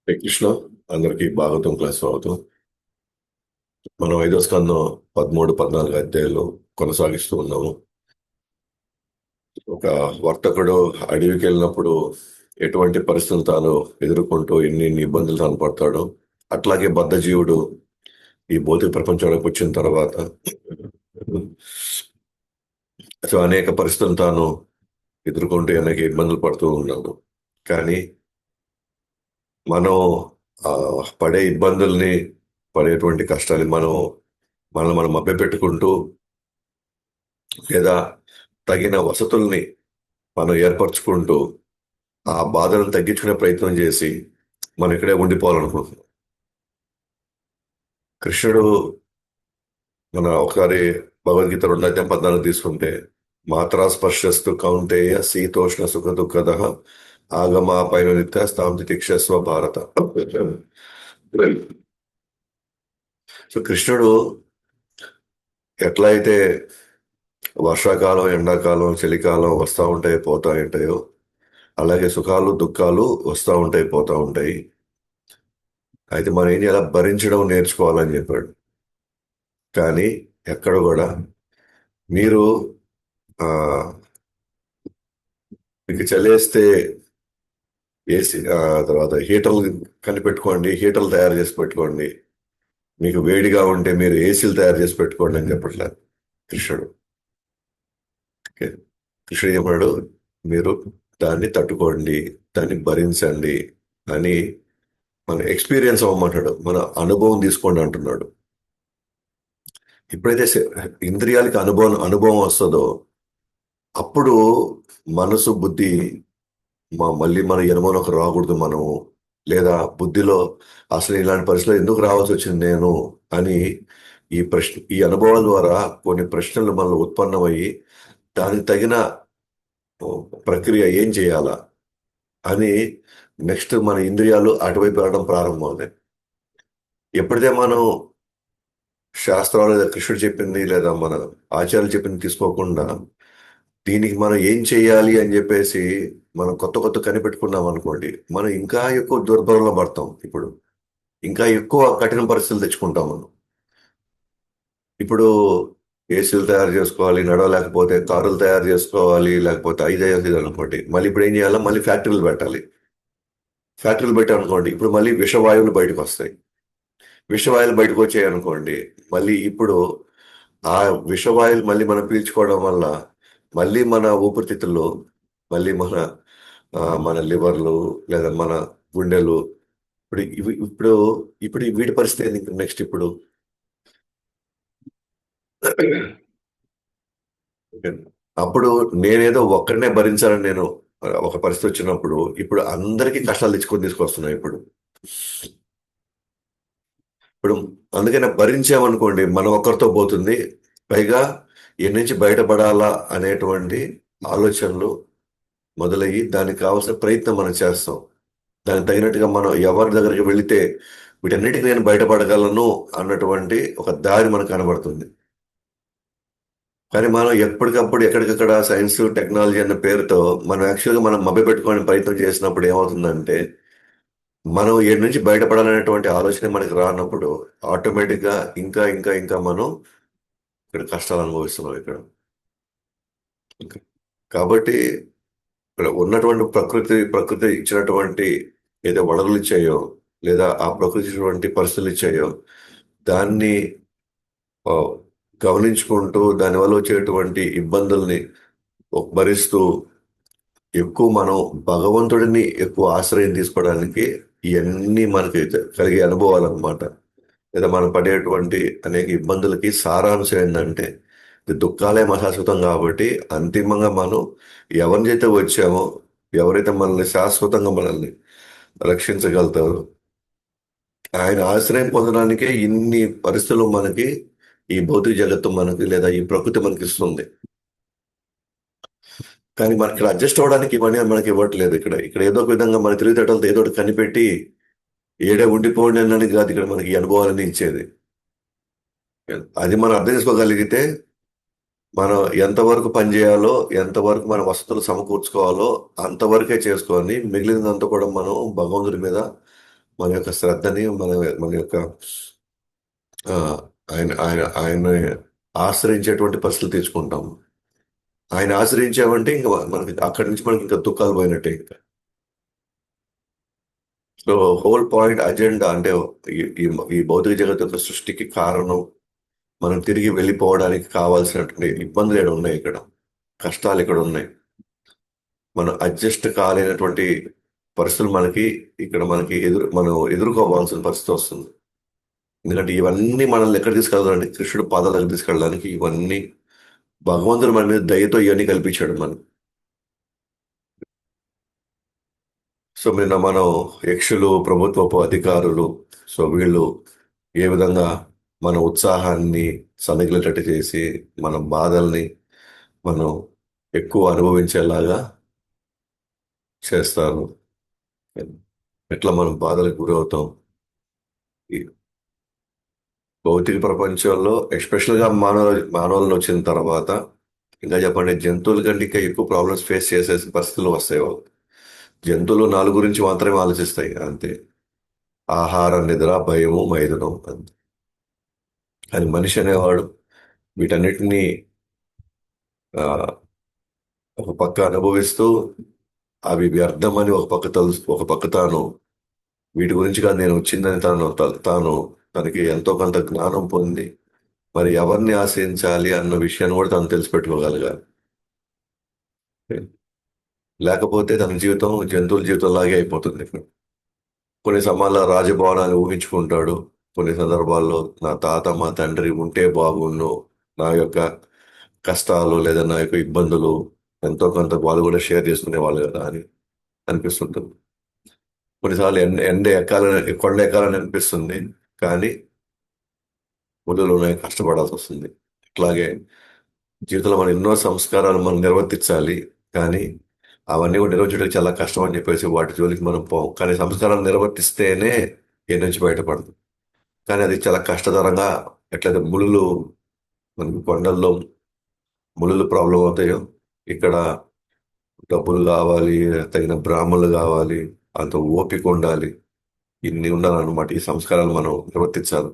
హరే కృష్ణ. అందరికీ భాగవతం క్లాస్ స్వాగతం. మనం 5వ స్కందం 13, 14 అధ్యాయులు కొనసాగిస్తూ ఉన్నాము. ఒక వర్తకుడు అడవికి వెళ్ళినప్పుడు ఎటువంటి పరిస్థితులు తాను ఎదుర్కొంటూ ఎన్ని ఇబ్బందులు తాను పడతాడో, అట్లాగే బద్ధజీవుడు ఈ భౌతిక ప్రపంచంలోకి వచ్చిన తర్వాత అనేక పరిస్థితులు తాను ఎదుర్కొంటూ అనేక ఇబ్బందులు పడుతూ ఉన్నాడు. కానీ మనం ఆ పడే ఇబ్బందుల్ని, పడేటువంటి కష్టాలు మనం మభ్యపెట్టుకుంటూ లేదా తగిన వసతుల్ని మనం ఏర్పరచుకుంటూ ఆ బాధలను తగ్గించుకునే ప్రయత్నం చేసి మనం ఇక్కడే ఉండిపోవాలనుకుంటున్నాం. కృష్ణుడు మన ఒకసారి భగవద్గీత 2 అధ్యాయం 14 తీసుకుంటే, మాత్రా స్పర్శస్తు కౌంతేయ శీతోష్ణ సుఖ దుఃఖద ఆగమాపైన నిత్య స్థాం తితిక్షస్వ భారత. సో కృష్ణుడు ఎట్లా అయితే వర్షాకాలం, ఎండాకాలం, చలికాలం వస్తూ ఉంటాయి పోతా ఉంటాయో, అలాగే సుఖాలు దుఃఖాలు వస్తూ ఉంటాయి పోతా ఉంటాయి. అయితే మనం ఏం చేయాలి? భరించడం నేర్చుకోవాలని చెప్పాడు. కానీ ఎక్కడ కూడా మీరు ఆ మీకు చలేస్తే ఏసీ తర్వాత హీటర్లు కనిపెట్టుకోండి, హీటర్లు తయారు చేసి పెట్టుకోండి. మీకు వేడిగా ఉంటే మీరు ఏసీలు తయారు చేసి పెట్టుకోండి అని చెప్పట్లేదు కృష్ణుడు. ఓకే, కృష్ణుడు చెప్పాడు, మీరు దాన్ని తట్టుకోండి, దాన్ని భరించండి అని మన ఎక్స్పీరియన్స్ అవ్వమంటాడు, మన అనుభవం తీసుకోండి అంటున్నాడు. ఎప్పుడైతే ఇంద్రియాలకి అనుభవం అనుభవం వస్తుందో అప్పుడు మనసు బుద్ధి మళ్ళీ మన ఎనమోనొక రాకూడదు మనం, లేదా బుద్ధిలో అసలు ఇలాంటి పరిస్థితిలో ఎందుకు రావాల్సి వచ్చింది నేను అని ఈ అనుభవాల ద్వారా కొన్ని ప్రశ్నలు మనలో ఉత్పన్నమయ్యి దానికి తగిన ప్రక్రియ ఏం చేయాలా అని నెక్స్ట్ మన ఇంద్రియాలు అటువైపు వెళ్ళడం ప్రారంభమవుతాయి. ఎప్పుడైతే మనం శాస్త్రాలు లేదా కృష్ణుడు చెప్పింది లేదా మన ఆచార్యులు చెప్పింది తీసుకోకుండా దీనికి మనం ఏం చేయాలి అని చెప్పేసి మనం కొత్త కొత్త కనిపెట్టుకున్నాం అనుకోండి, మనం ఇంకా ఎక్కువ దుర్భరంలో పడతాం. ఇప్పుడు ఇంకా ఎక్కువ కఠిన పరిస్థితులు తెచ్చుకుంటాం మనం. ఇప్పుడు ఏసీలు తయారు చేసుకోవాలి, నడవలేకపోతే కారులు తయారు చేసుకోవాలి, లేకపోతే ఐదు అనుకోండి, మళ్ళీ ఇప్పుడు ఏం చేయాలి? మళ్ళీ ఫ్యాక్టరీలు పెట్టాలి. ఫ్యాక్టరీలు పెట్టాం అనుకోండి, ఇప్పుడు మళ్ళీ విషవాయువులు బయటకు వస్తాయి. విషవాయువులు బయటకు వచ్చాయి అనుకోండి, మళ్ళీ ఇప్పుడు ఆ విషవాయువులు మళ్ళీ మనం పీల్చుకోవడం వల్ల మళ్ళీ మన ఊపిరితిత్తుల్లో మళ్ళీ మన లివర్లు లేదా మన గుండెలు ఇప్పుడు ఇప్పుడు ఇప్పుడు వీటి పరిస్థితి ఏంది నెక్స్ట్? ఇప్పుడు అప్పుడు నేనేదో ఒక్కడనే భరించాలని నేను ఒక పరిస్థితి వచ్చినప్పుడు ఇప్పుడు అందరికీ కష్టాలు తీసుకొస్తున్నాయి. ఇప్పుడు ఇప్పుడు అందుకనే భరించామనుకోండి, మనం ఒక్కరితో పోతుంది. పైగా ఎన్ని నుంచి బయటపడాలా అనేటువంటి ఆలోచనలు మొదలయ్యి దానికి కావాల్సిన ప్రయత్నం మనం చేస్తాం. దానికి తగినట్టుగా మనం ఎవరి దగ్గరికి వెళితే వీటన్నిటికీ నేను బయటపడగలను అన్నటువంటి ఒక దారి మనకు కనబడుతుంది. కానీ మనం ఎప్పటికప్పుడు ఎక్కడికక్కడ సైన్స్ టెక్నాలజీ అన్న పేరుతో మనం యాక్చువల్గా మనం మభ్యపెట్టుకోవడానికి ప్రయత్నం చేసినప్పుడు ఏమవుతుందంటే, మనం ఏడు నుంచి బయటపడాలనేటువంటి ఆలోచన మనకి రానప్పుడు ఆటోమేటిక్గా ఇంకా ఇంకా ఇంకా మనం ఇక్కడ కష్టాలు అనుభవిస్తున్నాం ఇక్కడ. కాబట్టి ఇక్కడ ఉన్నటువంటి ప్రకృతి ఇచ్చినటువంటి ఏదో వనరులు ఇచ్చాయో లేదా ఆ ప్రకృతి ఇచ్చినటువంటి పరిస్థితులు ఇచ్చాయో దాన్ని ఆ, గమనించుకుంటూ దానివల్ల వచ్చేటువంటి ఇబ్బందుల్ని భరిస్తూ ఎక్కువ మనం భగవంతుడిని ఎక్కువ ఆశ్రయం తీసుకోవడానికి ఇవన్నీ మనకి కలిగే అనుభవాలు అనమాట. లేదా మనం పడేటువంటి అనేక ఇబ్బందులకి సారాంశం ఏంటంటే, ఇది దుఃఖాలే శాశ్వతం కాబట్టి అంతిమంగా మనం ఎవరినైతే వచ్చామో, ఎవరైతే మనల్ని శాశ్వతంగా మనల్ని రక్షించగలుగుతారో ఆయన ఆశ్రయం పొందడానికే ఇన్ని పరిస్థితులు మనకి ఈ భౌతిక జగత్తు మనకి లేదా ఈ ప్రకృతి మనకి ఇస్తుంది. కానీ మనకి ఇక్కడ అడ్జస్ట్ అవ్వడానికి ఇవన్నీ మనకి ఇవ్వట్లేదు. ఇక్కడ ఇక్కడ ఏదో ఒక విధంగా మన తెలివితేటలతో ఏదో ఒకటి కనిపెట్టి ఏడే ఉండిపోండి అన్నది కాదు ఇక్కడ మనకి ఈ అనుభవాలన్నీ ఇచ్చేది. అది మనం అర్థం చేసుకోగలిగితే మనం ఎంతవరకు పని చేయాలో, ఎంతవరకు మన వసతులు సమకూర్చుకోవాలో అంతవరకే చేసుకొని మిగిలినంతా కూడా మనం భగవంతుడి మీద మన యొక్క శ్రద్ధని మన యొక్క ఆ, ఆయన ఆశ్రయించేటువంటి పరిస్థితులు తెచ్చుకుంటాం. ఆయన ఆశ్రయించామంటే ఇంకా మనకి అక్కడి నుంచి మనకి ఇంకా దుఃఖాలు పోయినట్టే ఇంకా. సో హోల్ పాయింట్ అజెండా అంటే ఈ ఈ ఈ భౌతిక జగత్ యొక్క సృష్టికి కారణం, మనం తిరిగి వెళ్ళిపోవడానికి కావాల్సినటువంటి ఇబ్బందులు ఇక్కడ ఉన్నాయి, ఇక్కడ కష్టాలు ఇక్కడ ఉన్నాయి, మనం అడ్జస్ట్ కాలేనటువంటి పరిస్థితులు మనకి ఇక్కడ మనం ఎదుర్కోవాల్సిన పరిస్థితి వస్తుంది. ఎందుకంటే ఇవన్నీ మనల్ని ఎక్కడ తీసుకెళ్ళాలంటే కృష్ణుడు పాదాల దగ్గర తీసుకెళ్ళడానికి ఇవన్నీ భగవంతుడు మన మీద దయతో ఇవన్నీ కల్పించాడు మనం. సో మనం యక్షులు, ప్రభుత్వపు అధికారులు, సో వీళ్ళు ఏ విధంగా మన ఉత్సాహాన్ని సన్నగిలేటట్టు చేసి మన బాధల్ని మనం ఎక్కువ అనుభవించేలాగా చేస్తారు. ఎట్లా మనం బాధలకు గురవుతాం ఈ భౌతిక ప్రపంచంలో, ఎస్పెషల్గా మానవులను వచ్చిన తర్వాత. ఇంకా చెప్పండి, జంతువుల కంటే ఇంకా ఎక్కువ ప్రాబ్లమ్స్ ఫేస్ చేసే పరిస్థితులు వస్తాయి వాళ్ళు. జంతువులు నాలుగు గురించి మాత్రమే ఆలోచిస్తాయి అంతే, ఆహార, నిద్ర, భయము, మైథునం అంతే. కానీ మనిషి అనేవాడు వీటన్నిటినీ ఆ, ఒక పక్క అనుభవిస్తూ అవి వ్యర్థమని ఒక పక్క తాను వీటి గురించి కాదు నేను వచ్చిందని తాను తనకి ఎంతో కొంత జ్ఞానం పొంది మరి ఎవరిని ఆశ్రయించాలి అన్న విషయాన్ని కూడా తను తెలిసిపెట్టుకోగలగాలి. లేకపోతే తన జీవితం జంతువుల జీవితంలాగే అయిపోతుంది. కొన్ని సమయాల్లో రాజభవనాన్ని ఊహించుకుంటాడు, కొన్ని సందర్భాల్లో నా తాత మా తండ్రి ఉంటే బాగుండు, నా యొక్క కష్టాలు లేదా నా యొక్క ఇబ్బందులు ఎంతో కొంత వాళ్ళు కూడా షేర్ చేసుకునే వాళ్ళు కదా అని అనిపిస్తుంటుంది. కొన్నిసార్లు ఎండ ఎక్కాలని, కొండ ఎక్కాలని అనిపిస్తుంది, కానీ ఊళ్ళోనే కష్టపడాల్సి వస్తుంది. అట్లాగే జీవితంలో మనం ఎన్నో సంస్కారాలు మనం నిర్వర్తించాలి, కానీ అవన్నీ కూడా నిర్వహించడానికి చాలా కష్టం అని చెప్పేసి వాటి జోలికి మనం పోం. కానీ సంస్కారాలు నిర్వర్తిస్తేనే ఏ నుంచి బయటపడదు. కానీ అది చాలా కష్టతరంగా, ఎట్లయితే మనకి కొండల్లో ములులు ప్రాబ్లం అవుతాయో, ఇక్కడ డబ్బులు కావాలి, తగిన బ్రాహ్మణులు కావాలి, అంత ఓపిక ఉండాలి, ఇన్ని ఉండాలన్నమాట. ఈ సంస్కారాలు మనం నిర్వర్తించాలి.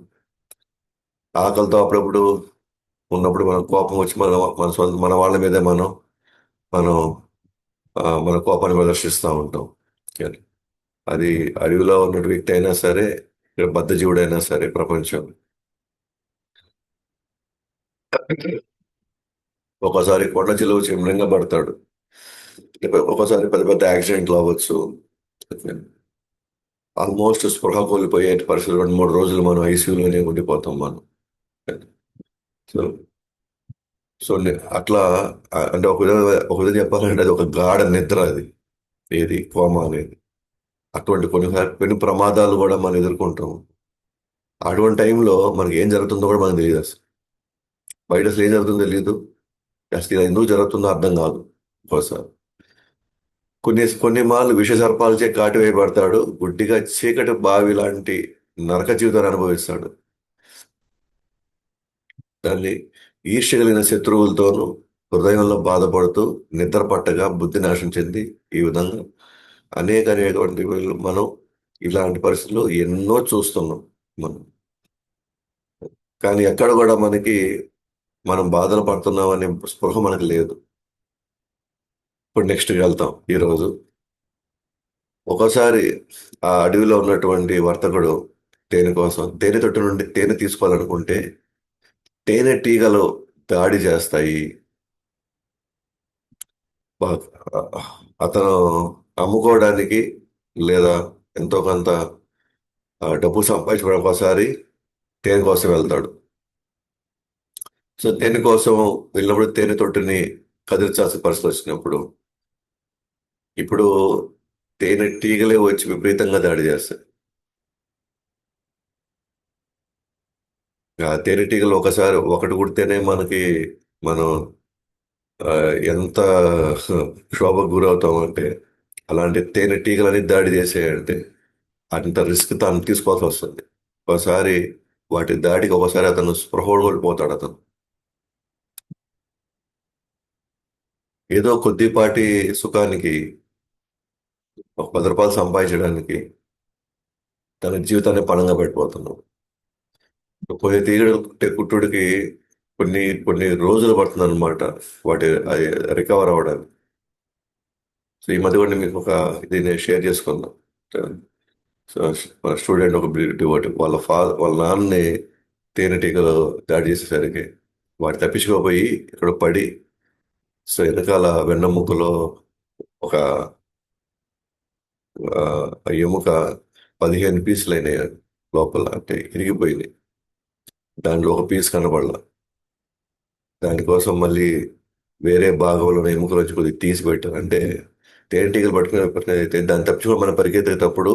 ఆకలితో అప్పుడప్పుడు ఉన్నప్పుడు మనం కోపం వచ్చి మన వాళ్ళ మీదే మనం మన కోపాన్ని ప్రదర్శిస్తూ ఉంటాం. కానీ అది అడవిలో ఉన్న వ్యక్తి అయినా సరే, ఇక్కడ బద్ధజీవుడైనా సరే, ప్రపంచం ఒకసారి కొండ చిలువ చిమ్రంగా పడతాడు, ఒకసారి పెద్ద పెద్ద యాక్సిడెంట్లు అవ్వచ్చు, ఆల్మోస్ట్ స్పృహ కోల్పోయే పరిస్థితులు 2-3 రోజులు మనం ఐసీయూలోనే ఉండిపోతాం మనం. సో అట్లా అంటే ఒక విధంగా చెప్పాలంటే అది ఒక గాఢ నిద్ర అది, ఏది కోమా అనేది. అటువంటి కొన్ని ప్రమాదాలు కూడా మనం ఎదుర్కొంటాం. అటువంటి టైంలో మనకి ఏం జరుగుతుందో కూడా మనకు తెలియదు అసలు. బయట అసలు ఏం జరుగుతుందో తెలియదు, అసలు ఇది ఎందుకు జరుగుతుందో అర్థం కాదు ఒకసారి. కొన్ని మార్లు విష సర్పాలచే కాటు వేయబడతాడు, గుడ్డిగా చీకటి బావి లాంటి నరక జీవితాన్ని అనుభవిస్తాడు. దాన్ని ఈర్ష్య కలిగిన శత్రువులతోనూ హృదయంలో బాధపడుతూ నిద్ర పట్టగా బుద్ధి నాశనం చెంది, ఈ విధంగా అనేకటువంటి మనం ఇలాంటి పరిస్థితులు ఎన్నో చూస్తున్నాం మనం. కానీ ఎక్కడ కూడా మనకి మనం బాధలు పడుతున్నాం అనే స్పృహ మనకు లేదు. ఇప్పుడు నెక్స్ట్కి వెళ్తాం ఈరోజు. ఒకసారి ఆ అడవిలో ఉన్నటువంటి వర్తకుడు తేనె తొట్టు నుండి తేనె తీసుకోవాలనుకుంటే తేనెటీగలు దాడి చేస్తాయి. అతను అమ్ముకోవడానికి లేదా ఎంతో కొంత డబ్బు సంపాదించుకోవడానికి ఒకసారి తేనె కోసం వెళ్తాడు. సో తేనె కోసం వెళ్ళినప్పుడు తేనె తొట్టుని కదిలించాల్సిన పరిస్థితి వచ్చినప్పుడు, ఇప్పుడు తేనెటీగలే వచ్చి విపరీతంగా దాడి చేస్తాయి. ఆ తేనెటీగలు ఒకసారి ఒకటి కుడితేనే మనం ఆ, ఎంత క్షోభకు గురవుతాం అంటే, అలాంటి తేనెటీగలని దాడి చేసేయంటే అంత రిస్క్ తాను తీసుకోవాల్సి వస్తుంది. ఒకసారి వాటి దాడికి ఒకసారి అతను స్పృహ కోల్పోతాడు. అతను ఏదో కొద్దిపాటి సుఖానికి, ఒక 10 రూపాయలు సంపాదించడానికి తన జీవితాన్ని పణంగా పెట్టిపోతున్నాం. పోయే తీగడు కుట్టుడికి కొన్ని కొన్ని రోజులు పడుతుంది అనమాట, వాటి అది రికవర్ అవ్వడానికి. సో ఈ మధ్య కూడా మీకు ఒక ఇది నేను షేర్ చేసుకున్నాను. సో మన స్టూడెంట్ ఒక డివోటి వాళ్ళ నాన్నని తేనెటీగలు దాడి చేసేసరికి వాడు తప్పించుకోపోయి ఇక్కడ పడి, సో వెనకాల వెన్నెముకలో ఒక ఎముక 15 పీసులు అయినాయి లోపల, అంటే ఇరిగిపోయింది. దాంట్లో ఒక పీస్ కనపడలా. దానికోసం మళ్ళీ వేరే భాగంలో ఉన్న ఎముకల నుంచి కొద్దిగా తీసి పెట్టారు. అంటే తేనెటీగలు పట్టుకునే అయితే దాన్ని తప్పించుకొని మనం పరిగెత్తేటప్పుడు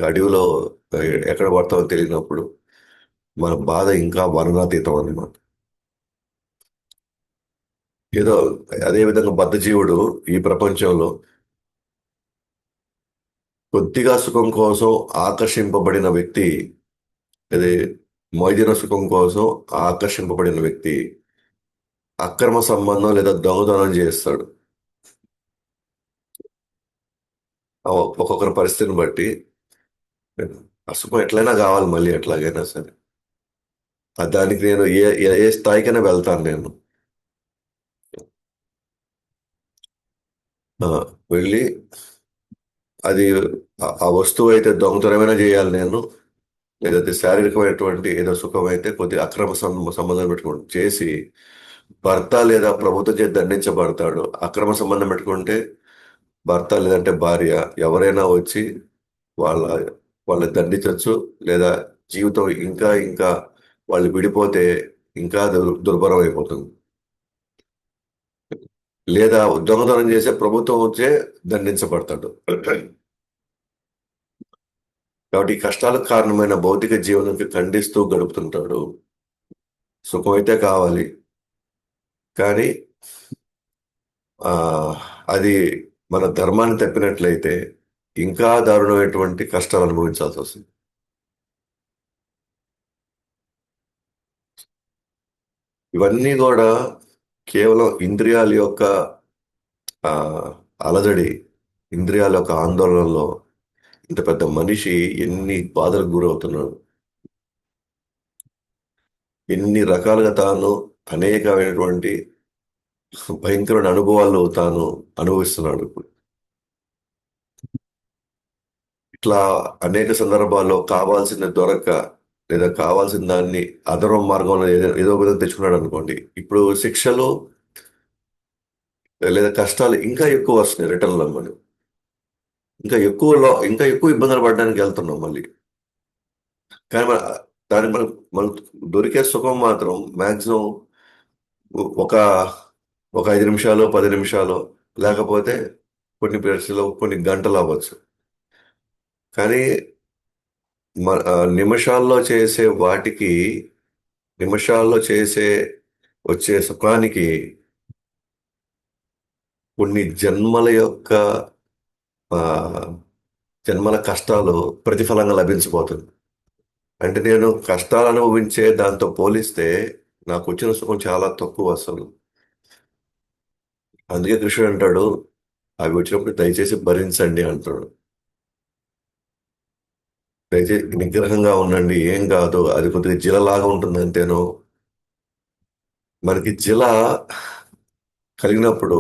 అడవిలో ఎక్కడ పడతామో తెలియనప్పుడు మన బాధ ఇంకా వర్ణనాతీతం అన్నమాట. ఏదో అదే విధంగా బద్ధజీవుడు ఈ ప్రపంచంలో కొద్దిగా సుఖం కోసం ఆకర్షింపబడిన వ్యక్తి, అదే మొయిదిన సుఖం కోసం ఆకర్షింపబడిన వ్యక్తి అక్రమ సంబంధం లేదా దొంగతనం చేస్తాడు. ఒక్కొక్కరి పరిస్థితిని బట్టి ఆ సుఖం ఎట్లయినా కావాలి, మళ్ళీ ఎట్లాగైనా సరే. దానికి నేను ఏ స్థాయికైనా వెళ్తాను నేను. ఆ, వెళ్ళి అది ఆ వస్తువు అయితే దొంగతనమైనా చేయాలి నేను, లేదంటే శారీరకమైనటువంటి ఏదో సుఖం అయితే కొద్దిగా అక్రమ సంబంధం పెట్టుకుంటూ చేసి భర్త లేదా ప్రభుత్వం చేతి దండించబడతాడు. అక్రమ సంబంధం పెట్టుకుంటే భర్త లేదంటే భార్య ఎవరైనా వచ్చి వాళ్ళ వాళ్ళని దండించవచ్చు, లేదా జీవితం ఇంకా ఇంకా వాళ్ళు విడిపోతే ఇంకా దుర్భరం అయిపోతుంది. లేదా దొంగతనం చేసే ప్రభుత్వం వచ్చే దండించబడతాడు. కాబట్టి ఈ కష్టాలకు కారణమైన భౌతిక జీవనానికి ఖండిస్తూ గడుపుతుంటాడు. సుఖమైతే కావాలి, కానీ ఆ అది మన ధర్మాన్ని తప్పినట్లయితే ఇంకా దారుణమైనటువంటి కష్టాలు అనుభవించాల్సి వస్తుంది. ఇవన్నీ కూడా కేవలం ఇంద్రియాల యొక్క ఆ అలజడి, ఇంద్రియాల యొక్క ఆందోళనలో ఇంత పెద్ద మనిషి ఎన్ని బాధలకు గురవుతున్నాడు, ఎన్ని రకాలుగా తాను అనేకమైనటువంటి భయంకరమైన అనుభవాలు తాను అనుభవిస్తున్నాడు ఇప్పుడు. ఇట్లా అనేక సందర్భాల్లో కావాల్సిన దొరక్క, లేదా కావాల్సిన దాన్ని అధర్మ మార్గంలో ఏదో విధంగా తెచ్చుకున్నాడు అనుకోండి, ఇప్పుడు శిక్షలు లేదా కష్టాలు ఇంకా ఎక్కువ వస్తున్నాయి రిటర్న్లో. మనం ఇంకా ఎక్కువ ఇబ్బందులు పడడానికి వెళ్తున్నాం మళ్ళీ. కానీ దానికి మనం దొరికే సుఖం మాత్రం మాక్సిమం ఒక ఒక 5 నిమిషాలు 10 నిమిషాలు, లేకపోతే కొన్ని పీరియడ్స్లో కొన్ని గంటలు అవ్వచ్చు. కానీ నిమిషాల్లో చేసే వాటికి, నిమిషాల్లో చేసే వచ్చే సుఖానికి కొన్ని జన్మల యొక్క ఆ, జన్మల కష్టాలు ప్రతిఫలంగా లభించబోతుంది. అంటే నేను కష్టాలు అనుభవించే దాంతో పోలిస్తే నాకు వచ్చిన సుఖం చాలా తక్కువ అసలు. అందుకే కృష్ణుడు అంటాడు, అవి వచ్చినప్పుడు దయచేసి భరించండి అంటాడు. దయచేసి నిగ్రహంగా ఉండండి, ఏం కాదు, అది కొద్దిగా జిలలాగా ఉంటుంది అంతేనో. మనకి జిల కలిగినప్పుడు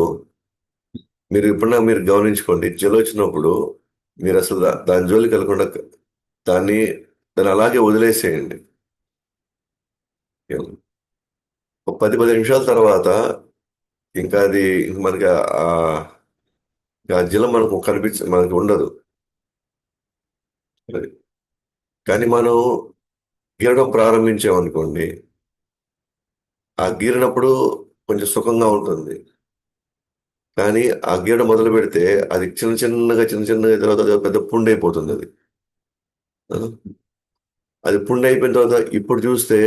మీరు ఎప్పుడన్నా మీరు గమనించుకోండి, జిల వచ్చినప్పుడు మీరు అసలు దాని జోలికి వెళ్ళకుండా దాన్ని దాన్ని అలాగే వదిలేసేయండి. ఒక 10 నిమిషాల తర్వాత ఇంకా అది ఇంక మనకి ఆ జిల మనకు మనకి ఉండదు. అది. కానీ మనం గీరడం ప్రారంభించామనుకోండి, ఆ గీరినప్పుడు కొంచెం సుఖంగా ఉంటుంది. కానీ ఆ గీయడం మొదలు పెడితే అది చిన్న చిన్నగా తర్వాత అది పెద్ద పుండు అయిపోతుంది అది. ఆ? అది పుండు అయిపోయిన తర్వాత ఇప్పుడు చూస్తే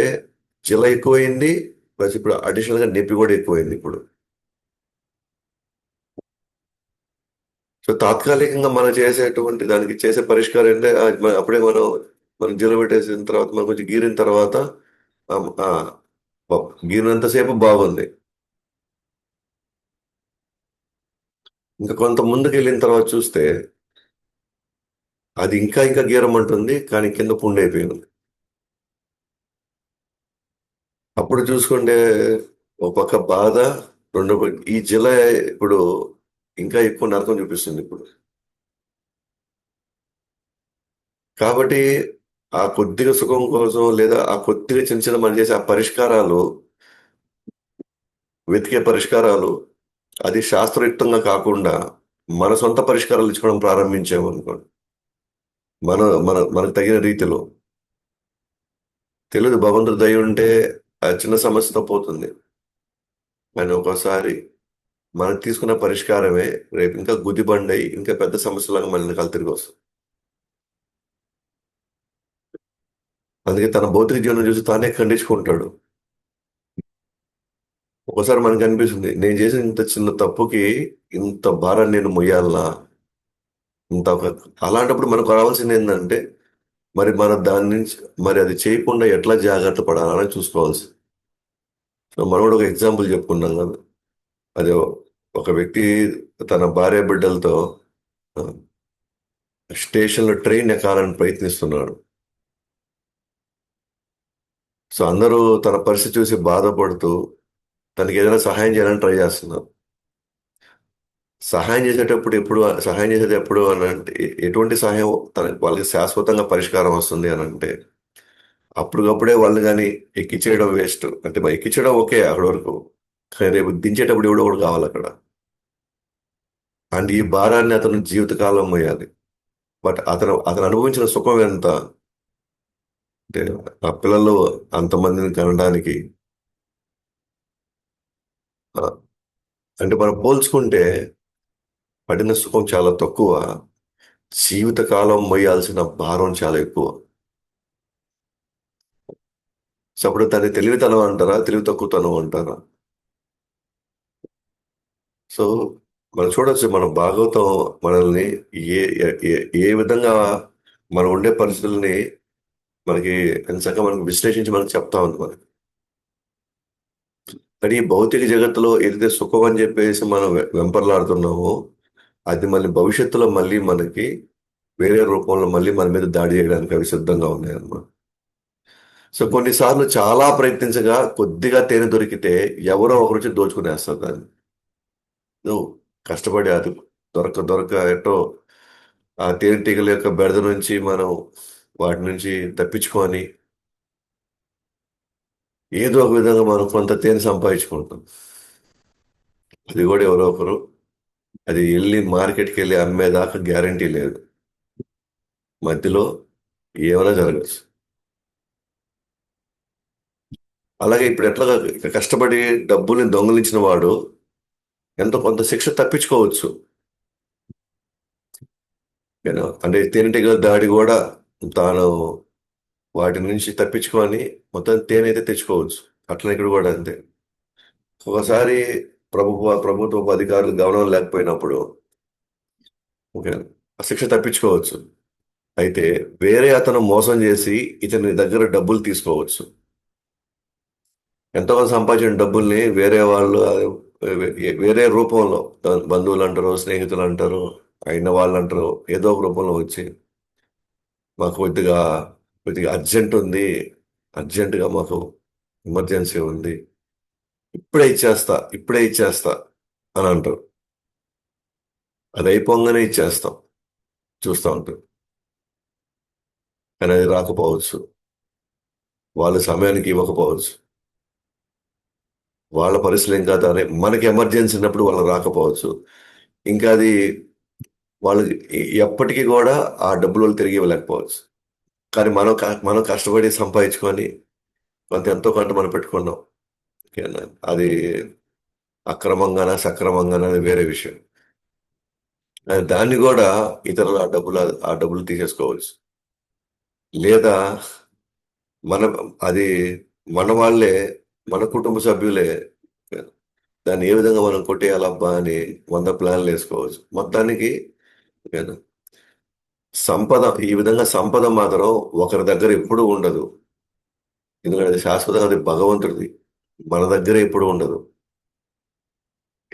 జిల ఎక్కువైంది, ప్లస్ ఇప్పుడు అడిషనల్ గా నొప్పి కూడా ఎక్కువైంది ఇప్పుడు. సో తాత్కాలికంగా మనం చేసేటువంటి దానికి చేసే పరిష్కారం అంటే అప్పుడే మనం జిల పెట్టేసిన తర్వాత మనం కొంచెం గీరిన తర్వాత ఆ, ఆ, గీరినంతసేపు బాగుంది. ఇంకా కొంత ముందుకు వెళ్ళిన తర్వాత చూస్తే అది ఇంకా ఇంకా గీరమంటుంది, కానీ కింద పుండు అయిపోయింది. అప్పుడు చూసుకుంటే ఒక పక్క బాధ, ఈ జిల ఇప్పుడు ఇంకా ఎక్కువ నరకం చూపిస్తుంది ఇప్పుడు. కాబట్టి ఆ కొద్దిగా సుఖం కోసం, లేదా ఆ కొద్దిగా చిన్న చిన్న మనం చేసే ఆ పరిష్కారాలు, వెతికే పరిష్కారాలు, అది శాస్త్రయుక్తంగా కాకుండా మన సొంత పరిష్కారాలు ఇచ్చుకోవడం ప్రారంభించాము అనుకోండి, మనకు తగిన రీతిలో. తెలియదు, భగవంతుడి దయ ఉంటే ఆ చిన్న సమస్యతో పోతుంది. కానీ ఒక్కోసారి మనం తీసుకున్న పరిష్కారమే రేపు ఇంకా గుదిబండై ఇంకా పెద్ద సమస్యలాగా మళ్ళీ తిరిగి వస్తుంది. అందుకే తన భౌతిక జీవనం చూసి తానే ఖండించుకుంటాడు. ఒకసారి మనకు అనిపిస్తుంది, నేను చేసిన ఇంత చిన్న తప్పుకి ఇంత భారాన్ని నేను మొయ్యాలనా, ఇంత అలాంటప్పుడు మనకు కావాల్సింది ఏంటంటే, మరి మన దాని నుంచి మరి అది చేయకుండా ఎట్లా జాగ్రత్త పడాలని చూసుకోవాల్సి. సో మనం కూడా ఒక ఎగ్జాంపుల్ చెప్పుకున్నాం కదా. అది ఒక వ్యక్తి తన భార్య బిడ్డలతో స్టేషన్లో ట్రైన్ ఎక్కాలని ప్రయత్నిస్తున్నాడు. సో అందరూ తన పరిస్థితి చూసి బాధపడుతూ తనకి ఏదైనా సహాయం చేయాలని ట్రై చేస్తున్నారు. సహాయం చేసేది ఎప్పుడు అని అంటే, ఎటువంటి సహాయం వాళ్ళకి శాశ్వతంగా పరిష్కారం వస్తుంది అని అంటే, అప్పటికప్పుడే వాళ్ళు కానీ ఎక్కించేయడం వేస్ట్. అంటే మరి ఎక్కించడం ఓకే అక్కడి వరకు, కానీ రేపు దించేటప్పుడు ఎవడో ఒకడు కావాలి అక్కడ. అండ్ ఈ భారాన్ని అతను జీవితకాలం మోయాలి. బట్ అతను అతను అనుభవించిన సుఖం ఎంత అంటే, ఆ పిల్లలు అంతమందిని కనడానికి, ఆ, అంటే మనం పోల్చుకుంటే పడిన సుఖం చాలా తక్కువ, జీవితకాలం మోయాల్సిన భారం చాలా ఎక్కువ. సో అప్పుడు దాన్ని తెలివితనం అంటారా, తెలివి తక్కువతనం అంటారా? సో మనం చూడొచ్చు, మన భాగవతం మనల్ని ఏ ఏ ఏ- ఏ విధంగా మనం ఉండే పరిస్థితుల్ని మనకి ఎంచక్క మనకి విశ్లేషించి మనకి చెప్తా ఉంది మనకి. కానీ ఈ భౌతిక జగత్తులో ఏదైతే సుఖం అని చెప్పేసి మనం వెంపర్లాడుతున్నామో, అది మళ్ళీ భవిష్యత్తులో మళ్ళీ మనకి వేరే రూపంలో మళ్ళీ మన మీద దాడి చేయడానికి అవి సిద్ధంగా ఉన్నాయి అన్నమాట. సో కొన్నిసార్లు చాలా ప్రయత్నించగా కొద్దిగా తేనె దొరికితే ఎవరో ఒకరు వచ్చి దోచుకునేస్తారు దాన్ని. నువ్వు కష్టపడి అది దొరక దొరక ఎటో ఆ తేనెటీగల యొక్క బెడద నుంచి మనం వాటి నుంచి తప్పించుకొని ఏదో ఒక విధంగా మనం కొంత తేనె సంపాదించుకుంటాం. అది కూడా ఎవరో ఒకరు అది వెళ్ళి మార్కెట్కి వెళ్ళి అమ్మేదాకా గ్యారంటీ లేదు. మధ్యలో ఏమైనా జరగచ్చు. అలాగే ఇప్పుడు ఎట్లా కష్టపడి డబ్బుల్ని దొంగిలించిన వాడు ఎంతో కొంత శిక్ష తప్పించుకోవచ్చు. అంటే తేనెటీగల దాడి కూడా తాను వాటి నుంచి తప్పించుకొని మొత్తం తేనె అయితే తెచ్చుకోవచ్చు. అట్లా ఇక్కడ కూడా అంతే. ఒకసారి ప్రభుత్వ అధికారులు గమనం లేకపోయినప్పుడు ఓకే ఆ శిక్ష తప్పించుకోవచ్చు. అయితే వేరే అతను మోసం చేసి ఇతని దగ్గర డబ్బులు తీసుకోవచ్చు. ఎంతో కొంత సంపాదించిన డబ్బుల్ని వేరే వాళ్ళు వేరే రూపంలో, బంధువులు అంటారు, స్నేహితులు అంటారు, అయిన వాళ్ళు అంటారు, ఏదో ఒక రూపంలో వచ్చి మాకు కొద్దిగా కొద్దిగా అర్జెంట్ ఉంది, అర్జెంటుగా మాకు ఎమర్జెన్సీ ఉంది, ఇప్పుడే ఇచ్చేస్తా అని అంటారు. అది అయిపోగానే ఇచ్చేస్తాం చూస్తూ ఉంటాం. కానీ అది రాకపోవచ్చు, వాళ్ళు సమయానికి ఇవ్వకపోవచ్చు, వాళ్ళ పరిస్థితులు ఇంకా దాని మనకి ఎమర్జెన్సీ ఉన్నప్పుడు వాళ్ళు రాకపోవచ్చు. ఇంకా అది వాళ్ళకి ఎప్పటికీ కూడా ఆ డబ్బులు వాళ్ళు తిరిగి ఇవ్వలేకపోవచ్చు. కానీ మనం కష్టపడి సంపాదించుకొని కొంత ఎంతో కొంత మనం పెట్టుకున్నాం. ఓకేనా? అది అక్రమంగానా సక్రమంగానా అది వేరే విషయం. కానీ దాన్ని కూడా ఇతరులు ఆ డబ్బులు తీసేసుకోవచ్చు. లేదా మన అది మన వాళ్ళే, మన కుటుంబ సభ్యులే దాన్ని ఏ విధంగా మనం కొట్టేయాలబ్బా అని 100 ప్లాన్లు వేసుకోవచ్చు. మొత్తానికి ఓకేనా? ఈ విధంగా సంపద మాత్రం ఒకరి దగ్గర ఎప్పుడూ ఉండదు. ఎందుకంటే అది శాశ్వతంగా అది భగవంతుడిది. మన దగ్గర ఎప్పుడు ఉండదు.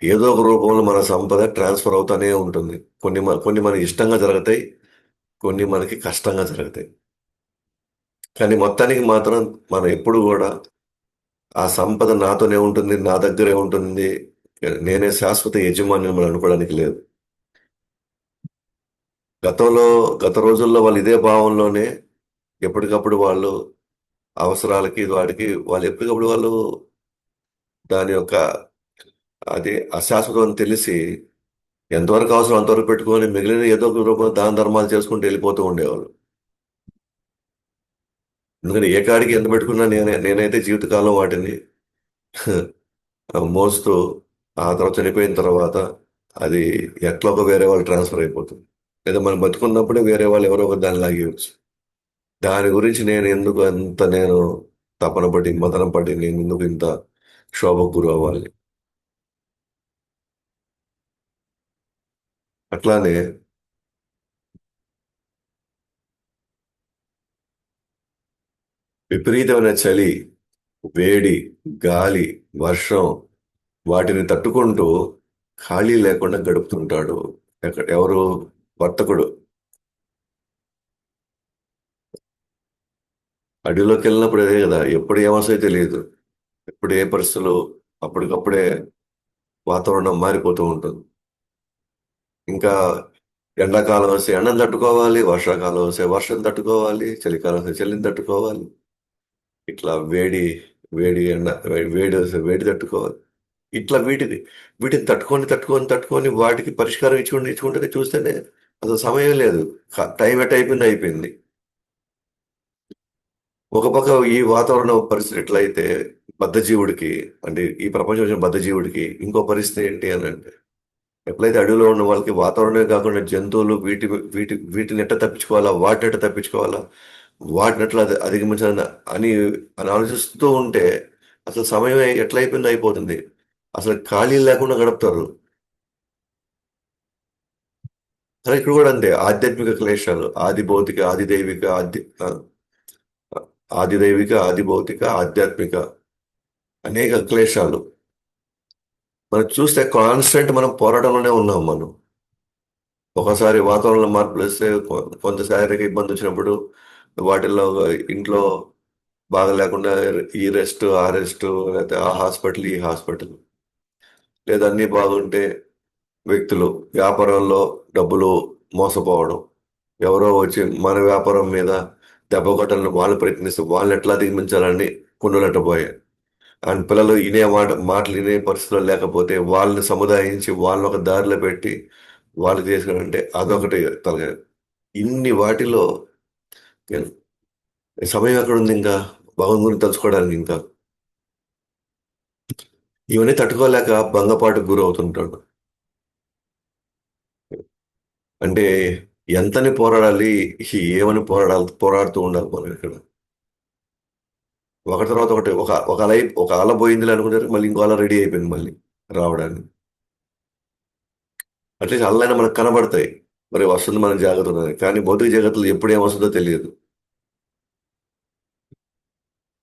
ఏదో ఒక రూపంలో మన సంపద ట్రాన్స్ఫర్ అవుతానే ఉంటుంది. కొన్ని మనకి ఇష్టంగా జరుగుతాయి, కొన్ని మనకి కష్టంగా జరుగుతాయి. కానీ మొత్తానికి మాత్రం మనం ఎప్పుడు కూడా ఆ సంపద నాతోనే ఉంటుంది, నా దగ్గరే ఉంటుంది, నేనే శాశ్వత యజమాని మనం అనుకోవడానికి లేదు. గతంలో గత రోజుల్లో వాళ్ళు ఇదే భావంలోనే ఎప్పటికప్పుడు వాళ్ళు అవసరాలకి వాటికి వాళ్ళు ఎప్పటికప్పుడు వాళ్ళు దాని యొక్క అది అశాశ్వతం అని తెలిసి ఎంతవరకు అవసరం అంతవరకు పెట్టుకొని మిగిలిన ఏదో ఒక రూపంలో దాన ధర్మాలు చేసుకుంటూ వెళ్ళిపోతూ ఉండేవాళ్ళు. ఎందుకంటే ఏ కాడికి ఎంత పెట్టుకున్నా నేనైతే జీవితకాలం వాటిని మోస్తూ ఆ తర్వాత చనిపోయిన తర్వాత అది ఎట్లా ఒక వేరే వాళ్ళు ట్రాన్స్ఫర్ అయిపోతుంది. లేదా మనం బతుకున్నప్పుడే వేరే వాళ్ళు ఎవరో ఒక దాన్ని లాగేయచ్చు. దాని గురించి నేను ఎందుకు అంత నేను తపన పడి మదన పడి నేను ఎందుకు ఇంత క్షోభకు గురి అవ్వాలి. అట్లానే విపరీతమైన చలి, వేడి, గాలి, వర్షం వాటిని తట్టుకుంటూ ఖాళీ లేకుండా గడుపుతుంటాడు. ఎవరు? వర్తకుడు. అడవిలోకి వెళ్ళినప్పుడు అదే కదా, ఎప్పుడు ఏమొస్తాయో తెలియదు. ఎప్పుడు ఏ పరిస్థితులు అప్పటికప్పుడే వాతావరణం మారిపోతూ ఉంటుంది. ఇంకా ఎండాకాలం వస్తే ఎండను తట్టుకోవాలి, వర్షాకాలం వస్తే వర్షం తట్టుకోవాలి, చలికాలం వస్తే చలిని తట్టుకోవాలి. ఇట్లా వేడి వేడి ఎండ వేడి వస్తే వేడి తట్టుకోవాలి. ఇట్లా వీటిని తట్టుకొని వాటికి పరిష్కారం ఇచ్చుకుంటే చూస్తేనే అసలు సమయం లేదు. టైం ఎట్ అయిపోయింది అయిపోయింది. ఒక పక్క ఈ వాతావరణ పరిస్థితి ఎట్లయితే బద్ధజీవుడికి, అంటే ఈ ప్రపంచం వచ్చిన బద్ధజీవుడికి ఇంకో పరిస్థితి ఏంటి అని అంటే, ఎప్పుడైతే అడవిలో ఉన్న వాళ్ళకి వాతావరణమే కాకుండా జంతువులు వీటిని ఎట్లా తప్పించుకోవాలా, వాటిని ఎట్లా తప్పించుకోవాలా, వాటిని ఎట్లా అధిగమించాలని అని అని ఆలోచిస్తూ ఉంటే అసలు సమయం ఎట్లా అయిపోయిందో అయిపోతుంది. అసలు ఖాళీ లేకుండా గడుపుతారు. అలా ఇక్కడ కూడా అంతే, ఆధ్యాత్మిక క్లేశాలు, ఆది భౌతిక ఆది దైవిక ఆది దైవిక ఆది భౌతిక ఆధ్యాత్మిక అనేక క్లేశాలు మనం చూస్తే కాన్స్టెంట్ మనం పోరాటంలోనే ఉన్నాం మనం. ఒకసారి వాతావరణంలో మార్పులు వస్తే కొంత శారీరక ఇబ్బంది వచ్చినప్పుడు వాటిల్లో ఇంట్లో బాగా లేకుండా ఈ రెస్ట్ ఆ రెస్ట్, లేకపోతే ఆ హాస్పిటల్ ఈ హాస్పిటల్, లేదా అన్నీ బాగుంటే వ్యక్తులు వ్యాపారంలో డబ్బులు మోసపోవడం, ఎవరో వచ్చి మన వ్యాపారం మీద దెబ్బ కొట్టాలని వాళ్ళు ప్రయత్నిస్తూ వాళ్ళని ఎట్లా దిగమించాలని కుండులట్టబోయాయి. అండ్ పిల్లలు మాటలు వినే పరిస్థితుల్లో లేకపోతే వాళ్ళని సముదాయించి వాళ్ళని ఒక దారిలో పెట్టి వాళ్ళు చేసుకుని అదొకటి తలగా. ఇన్ని వాటిలో సమయం ఎక్కడ ఉంది ఇంకా భగవంతుని గురించి తెలుసుకోవడానికి? ఇంకా ఇవన్నీ తట్టుకోలేక భంగపాటుకు గురవుతుంటాడు. అంటే ఎంతని పోరాడాలి, పోరాడుతూ ఉండాలి మనం ఇక్కడ. ఒకటి తర్వాత ఒకటి, ఒక అల పోయింది అనుకుంటారు, మళ్ళీ ఇంకో అల రెడీ అయిపోయింది మళ్ళీ రావడానికి. అట్లీస్ట్ అలైనా మనకు కనబడతాయి, మరి వస్తుంది మనం జాగ్రత్త ఉండాలి. కానీ భౌతిక జగత్తులో ఎప్పుడు ఏమొస్తుందో తెలియదు.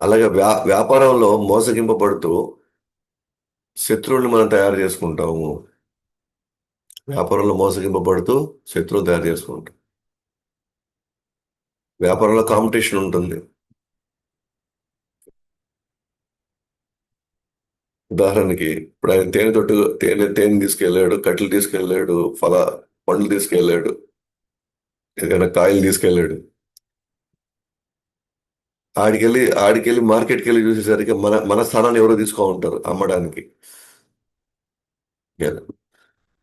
అలాగే వ్యాపారంలో మోసగింపబడుతూ శత్రువుల్ని మనం తయారు చేసుకుంటాము. వ్యాపారంలో మోసగింపబడుతూ శత్రువులు తయారు చేసుకుంటాం. వ్యాపారంలో కాంపిటీషన్ ఉంటుంది. ఉదాహరణకి ఇప్పుడు ఆయన తేనె తీసుకెళ్ళాడు, కట్టెలు తీసుకెళ్ళాడు, పండ్లు తీసుకెళ్ళాడు, ఏదైనా కాయలు తీసుకెళ్ళాడు. ఆడికెళ్ళి మార్కెట్కి వెళ్ళి చూసేసరికి మన మన స్థానాన్ని ఎవరో తీసుకో ఉంటారు అమ్మడానికి.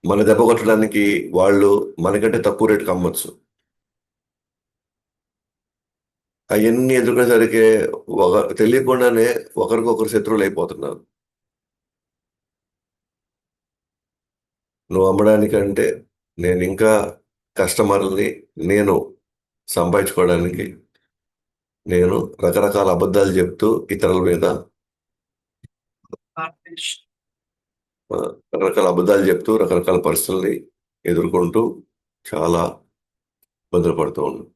మన దెబ్బ కొట్టడానికి వాళ్ళు మనకంటే తక్కువ రేటుకి అమ్మొచ్చు. అవన్నీ ఎదుర్కొనేసరికి తెలియకుండానే ఒకరికొకరు శత్రువులు అయిపోతున్నారు. నువ్వు అమ్మడానికంటే నేను ఇంకా కస్టమర్లని నేను సంపాదించుకోవడానికి నేను రకరకాల అబద్ధాలు చెప్తూ ఇతరుల మీద ఆ, రకరకాల అబద్ధాలు చెప్తూ రకరకాల పరిస్థితుల్ని ఎదుర్కొంటూ చాలా ఇబ్బందులు పడుతూ ఉన్నాం.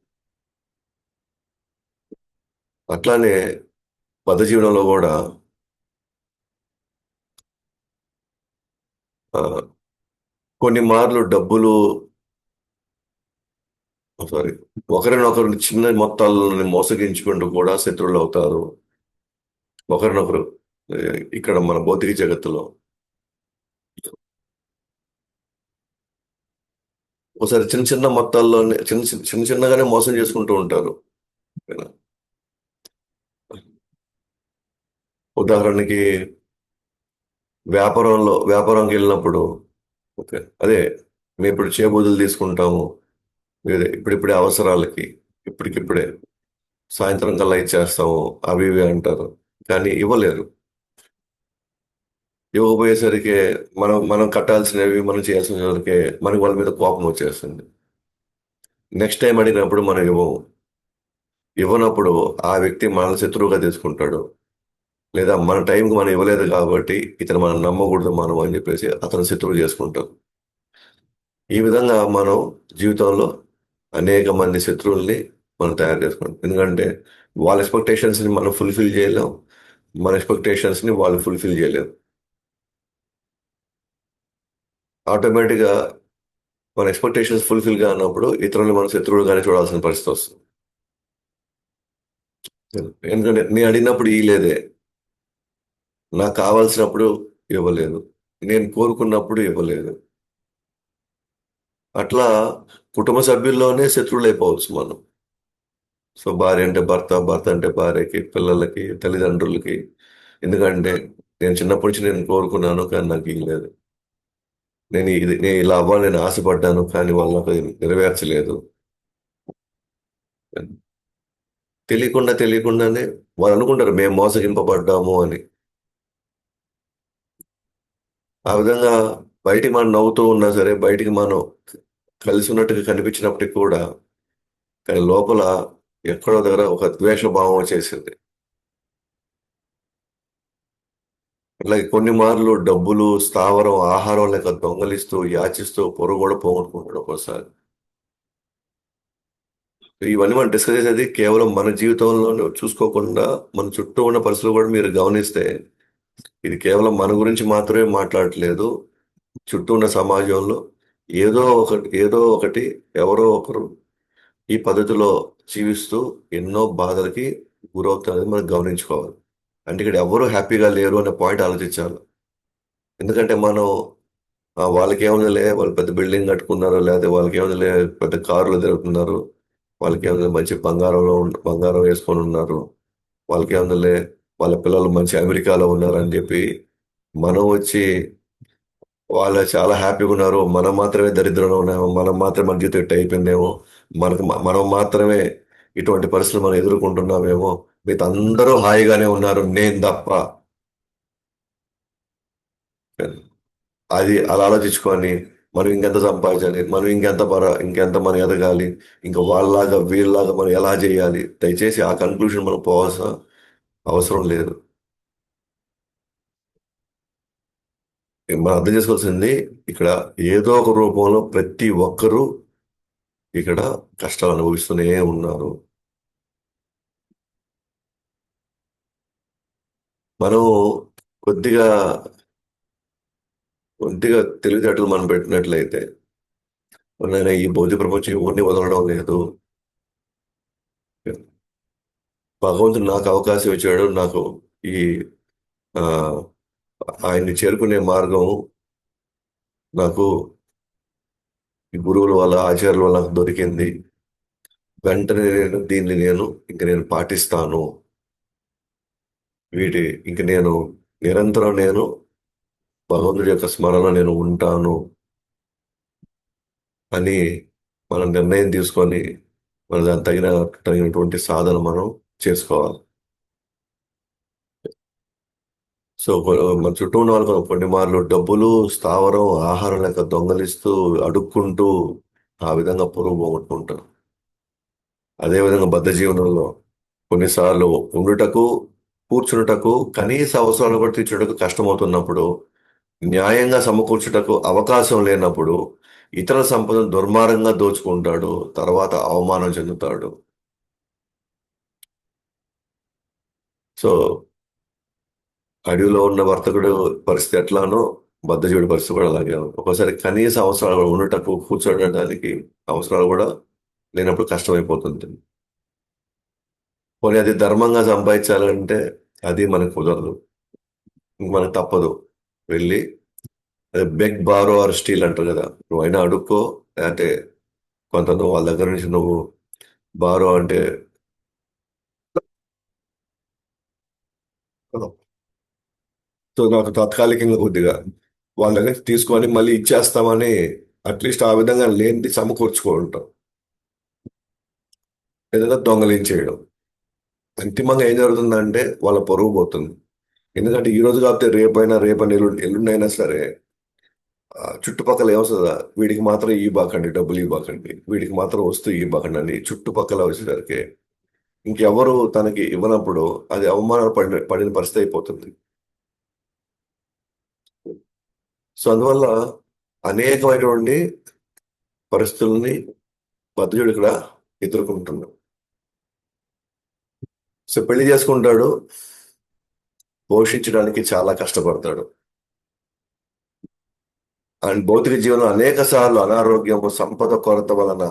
అట్లానే పద జీవనంలో కూడా ఆ, కొన్ని మార్లు డబ్బులు సారీ, ఒకరినొకరు చిన్న మొత్తాలను మోసగించుకుంటూ కూడా శత్రువులు అవుతారు ఒకరినొకరు. ఏ, ఇక్కడ మన భౌతిక జగత్తులో ఒకసారి చిన్న చిన్న మొత్తాల్లోనే చిన్నగానే మోసం చేసుకుంటూ ఉంటారు. ఉదాహరణకి వ్యాపారంకి వెళ్ళినప్పుడు, ఓకే, అదే మేము ఇప్పుడు చేబూదులు తీసుకుంటాము, వేరే ఇప్పుడిప్పుడే అవసరాలకి, ఇప్పటికిప్పుడే సాయంత్రం కల్లా ఇచ్చేస్తాము, అవి ఇవి అంటారు. కానీ ఇవ్వలేరు. ఇవ్వకపోయేసరికి మనం కట్టాల్సినవి మనం చేయాల్సినవి మనకి వాళ్ళ మీద కోపం వచ్చేస్తుంది. నెక్స్ట్ టైం అడిగినప్పుడు మనం ఇవ్వనప్పుడు ఆ వ్యక్తి మనల్ని శత్రువుగా తీసుకుంటాడు. లేదా మన టైంకి మనం ఇవ్వలేదు కాబట్టి ఇతను మనం నమ్మకూడదు మనం అని చెప్పేసి అతను శత్రువు చేసుకుంటాం. ఈ విధంగా మనం జీవితంలో అనేక మంది శత్రువుల్ని మనం తయారు చేసుకుంటాం. ఎందుకంటే వాళ్ళ ఎక్స్పెక్టేషన్స్ని మనం ఫుల్ఫిల్ చేయలేం, మన ఎక్స్పెక్టేషన్స్ని వాళ్ళు ఫుల్ఫిల్ చేయలేరు. ఆటోమేటిక్గా మన ఎక్స్పెక్టేషన్స్ ఫుల్ఫిల్ కానప్పుడు ఇతరులు మన శత్రువులుగానే చూడాల్సిన పరిస్థితి వస్తుంది. ఎందుకంటే నేను అడిగినప్పుడు ఇవ్వలేదే, నాకు కావాల్సినప్పుడు ఇవ్వలేదు, నేను కోరుకున్నప్పుడు ఇవ్వలేదు. అట్లా కుటుంబ సభ్యుల్లోనే శత్రువులు అయిపోవచ్చు మనం. సో భార్య అంటే భర్త, భర్త అంటే భార్యకి, పిల్లలకి, తల్లిదండ్రులకి. ఎందుకంటే నేను చిన్నప్పటి నుంచి నేను కోరుకున్నాను కానీ నాకు ఇవ్వలేదు. నేను ఇలా అవ్వాలని నేను ఆశపడ్డాను కానీ వాళ్ళు నాకు నెరవేర్చలేదు. తెలియకుండానే వాళ్ళు అనుకుంటారు మేము మోసగింపబడ్డాము అని. ఆ విధంగా బయటికి మనం నవ్వుతూ ఉన్నా సరే, బయటికి మనం కలిసి ఉన్నట్టుగా కనిపించినప్పటికీ కూడా కానీ లోపల ఎక్కడో దగ్గర ఒక ద్వేష భావం వచ్చేసింది. అట్లాగే కొన్ని మార్లు డబ్బులు, స్థావరం, ఆహారం లేక దొంగలిస్తూ, యాచిస్తూ పొరుగు కూడా పోగొట్టుకుంటాడు ఒక్కోసారి. ఇవన్నీ మనం డిస్కస్ చేసేది కేవలం మన జీవితంలో చూసుకోకుండా మన చుట్టూ ఉన్న పరిస్థితులు కూడా మీరు గమనిస్తే ఇది కేవలం మన గురించి మాత్రమే మాట్లాడట్లేదు. చుట్టూ ఉన్న సమాజంలో ఏదో ఒకటి ఎవరో ఒకరు ఈ పద్ధతిలో జీవిస్తూ ఎన్నో బాధలకి గురవుతారని మనం గమనించుకోవాలి. అంటే ఇక్కడ ఎవరు హ్యాపీగా లేరు అనే పాయింట్ ఆలోచించాలి. ఎందుకంటే మనం వాళ్ళకేముందిలే, వాళ్ళు పెద్ద బిల్డింగ్ కట్టుకున్నారు, లేకపోతే వాళ్ళకేముందిలే పెద్ద కారులో తిరుగుతున్నారు, వాళ్ళకేముంది మంచి బంగారం వేసుకొని ఉన్నారు, వాళ్ళకేముందిలే వాళ్ళ పిల్లలు మంచి అమెరికాలో ఉన్నారు అని చెప్పి మనం వచ్చి వాళ్ళు చాలా హ్యాపీగా ఉన్నారు, మనం మాత్రమే దరిద్రంలో ఉన్నామో, మనం మాత్రమే మన జీవితం ఇట్ట అయిపోయిందేమో, మనం మాత్రమే ఇటువంటి పరిస్థితులు మనం ఎదుర్కొంటున్నామేమో, మిగతా అందరూ హాయిగానే ఉన్నారు నేను తప్ప. అది అలా ఆలోచించుకొని మనం ఇంకెంత సంపాదించాలి, మనం ఇంకెంత మనం ఎదగాలి, ఇంకా వాళ్ళలాగా వీళ్ళలాగా మనం ఎలా చేయాలి, దయచేసి ఆ కన్క్లూషన్ మనం పోవాల్సిన అవసరం లేదు. మనం అర్థం చేసుకోవాల్సింది ఇక్కడ ఏదో ఒక రూపంలో ప్రతి ఒక్కరూ ఇక్కడ కష్టాలు అనుభవిస్తూనే ఉన్నారు. మనం కొద్దిగా కొద్దిగా తెలివితేటలు మనం పెట్టినట్లయితే నేను ఈ భౌతిక ప్రపంచం ఎవరిని వదలడం లేదు, భగవంతుడు నాకు అవకాశం ఇచ్చాడు, నాకు ఈ ఆ, ఆయన్ని చేరుకునే మార్గం నాకు ఈ గురువుల వల్ల, ఆచార్యుల వల్ల నాకు దొరికింది. వెంటనే నేను ఇంక నేను పాటిస్తాను. వీటి ఇంక నేను నిరంతరం భగవంతుడి యొక్క స్మరణలో నేను ఉంటాను అని మనం నిర్ణయం తీసుకొని మన దానికి తగినటువంటి సాధన మనం చేసుకోవాలి. సో మన చుట్టూ ఉన్న వాళ్ళు కొన్ని మార్లు డబ్బులు, స్థావరం, ఆహారం లేక దొంగలిస్తూ, అడుక్కుంటూ ఆ విధంగా పొరుగు పోగొట్టుకుంటారు. అదేవిధంగా బద్ధ జీవనంలో కొన్నిసార్లు ఉండుటకు, కూర్చున్నటకు, కనీస అవసరాలు కూడా తీర్చుటకు కష్టమవుతున్నప్పుడు, న్యాయంగా సమకూర్చుటకు అవకాశం లేనప్పుడు ఇతర సంపదను దుర్మార్గంగా దోచుకుంటాడు, తర్వాత అవమానం చెందుతాడు. సో అడవిలో ఉన్న వర్తకుడు పరిస్థితి ఎట్లానో బద్ధజీవుడి పరిస్థితి కూడా అలాగే ఉంది. ఒక్కోసారి కనీస అవసరాలు కూడా ఉండుటకు, కూర్చోడానికి అవసరాలు కూడా లేనప్పుడు కష్టమైపోతుంది. పోనీ అది ధర్మంగా సంపాదించాలంటే అది మనకు కుదరదు. ఇంక మనకు తప్పదు. వెళ్ళి అదే బెగ్ బారో ఆర్ స్టీల్ అంటారు కదా, నువ్వైనా అడుక్కో, లేకపోతే కొంత నువ్వు వాళ్ళ దగ్గర నుంచి నువ్వు బారో అంటే సో నాకు తాత్కాలికంగా కొద్దిగా వాళ్ళ దగ్గర తీసుకొని మళ్ళీ ఇచ్చేస్తామని అట్లీస్ట్ ఆ విధంగా లేనిది సమకూర్చుకుంటాం, ఏదైనా దొంగలించేయడం. అంతిమంగా ఏం జరుగుతుందంటే వాళ్ళ పరువు పోతుంది. ఎందుకంటే ఈ రోజు కాకపోతే రేపైనా, రేపైనా ఎల్లుండైనా సరే చుట్టుపక్కల ఏమొస్తుందా, వీడికి మాత్రం ఈ బాకండి, డబ్బులు ఈ బాకండి, వీడికి మాత్రం వస్తూ ఈ బాకండి అని చుట్టుపక్కల వచ్చేసరికి ఇంకెవరు తనకి ఇవ్వనప్పుడు అది అవమానాలు పడిన పరిస్థితి అయిపోతుంది. సో అందువల్ల అనేకమైనటువంటి పరిస్థితుల్ని బద్ధుడు ఇక్కడ ఎదుర్కొంటున్నాడు. సో పెళ్లి చేసుకుంటాడు, పోషించడానికి చాలా కష్టపడతాడు. అండ్ భౌతిక జీవనం అనేక సార్లు అనారోగ్యము, సంపద కొరత వలన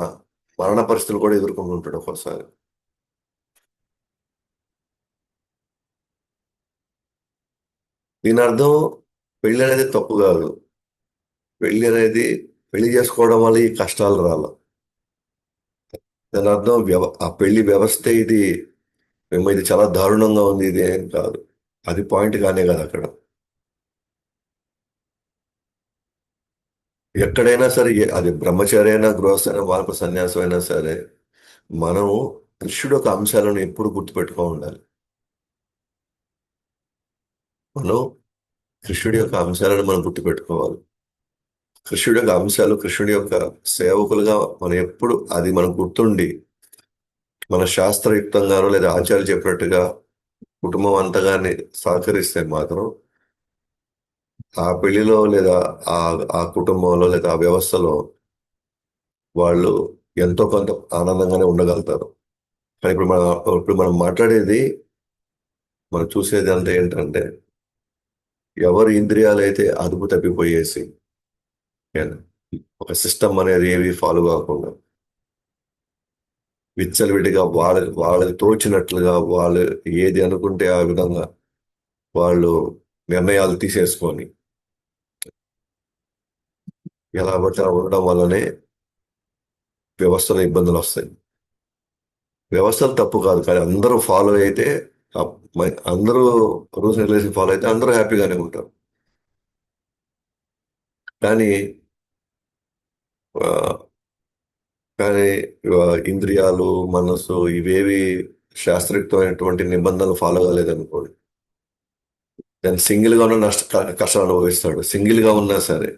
మరణ పరిస్థితులు కూడా ఎదుర్కొంటుంటాడు ఒక్కోసారి. దీని అర్థం పెళ్లి అనేది తప్పు కాదు. పెళ్లి అనేది పెళ్లి చేసుకోవడం వల్ల ఈ కష్టాలు రాల. దాని అర్థం ఆ పెళ్లి వ్యవస్థ ఇది, మేము ఇది చాలా దారుణంగా ఉంది ఇది ఏం కాదు. అది పాయింట్ కానే కాదు అక్కడ. ఎక్కడైనా సరే అది బ్రహ్మచర్య అయినా, గృహస్థైనా, వానప్రస్థ సన్యాసం అయినా సరే, మనం కృష్ణుడు యొక్క అంశాలను ఎప్పుడు గుర్తుపెట్టుకో ఉండాలి. మనం కృష్ణుడి యొక్క అంశాలను మనం గుర్తుపెట్టుకోవాలి. కృష్ణుడి యొక్క అంశాలు, కృష్ణుడి యొక్క సేవకులుగా మనం ఎప్పుడు అది మనకు గుర్తుండి, మన శాస్త్రయుక్తంగానో లేదా ఆచార్య చెప్పినట్టుగా కుటుంబం అంతగాని సహకరిస్తే మాత్రం ఆ పెళ్లిలో లేదా ఆ ఆ కుటుంబంలో లేదా ఆ వ్యవస్థలో వాళ్ళు ఎంతో కొంత ఆనందంగానే ఉండగలుగుతారు. కానీ ఇప్పుడు మనం మాట్లాడేది, మనం చూసేది అంతా ఏంటంటే ఎవరి ఇంద్రియాలు అయితే అదుపు తప్పిపోయేసి ఏం, ఒక సిస్టమ్ అనేది ఏవి ఫాలో కాకుండా విచ్చలవిడిగా వాళ్ళకి తోచినట్లుగా వాళ్ళు ఏది అనుకుంటే ఆ విధంగా వాళ్ళు నిర్ణయాలు తీసేసుకొని ఎలా పడితే అలా ఉండడం వల్లనే వ్యవస్థలో ఇబ్బందులు వస్తాయి. వ్యవస్థలు తప్పు కాదు, కానీ అందరూ ఫాలో అయితే ఆ- అందరూ రూల్స్ అండ్ రెగ్యులేషన్ ఫాలో అయితే అందరూ హ్యాపీగానే ఉంటారు. కానీ ఆ, కానీ ఇంద్రియాలు, మనసు ఇవేవి శాస్త్రయుక్తమైనటువంటి నిబంధనలు ఫాలో కాలేదనుకోండి, దాన్ని సింగిల్ గా ఉన్న కష్టాలు అనుభవిస్తాడు. సింగిల్ గా ఉన్నా సరే,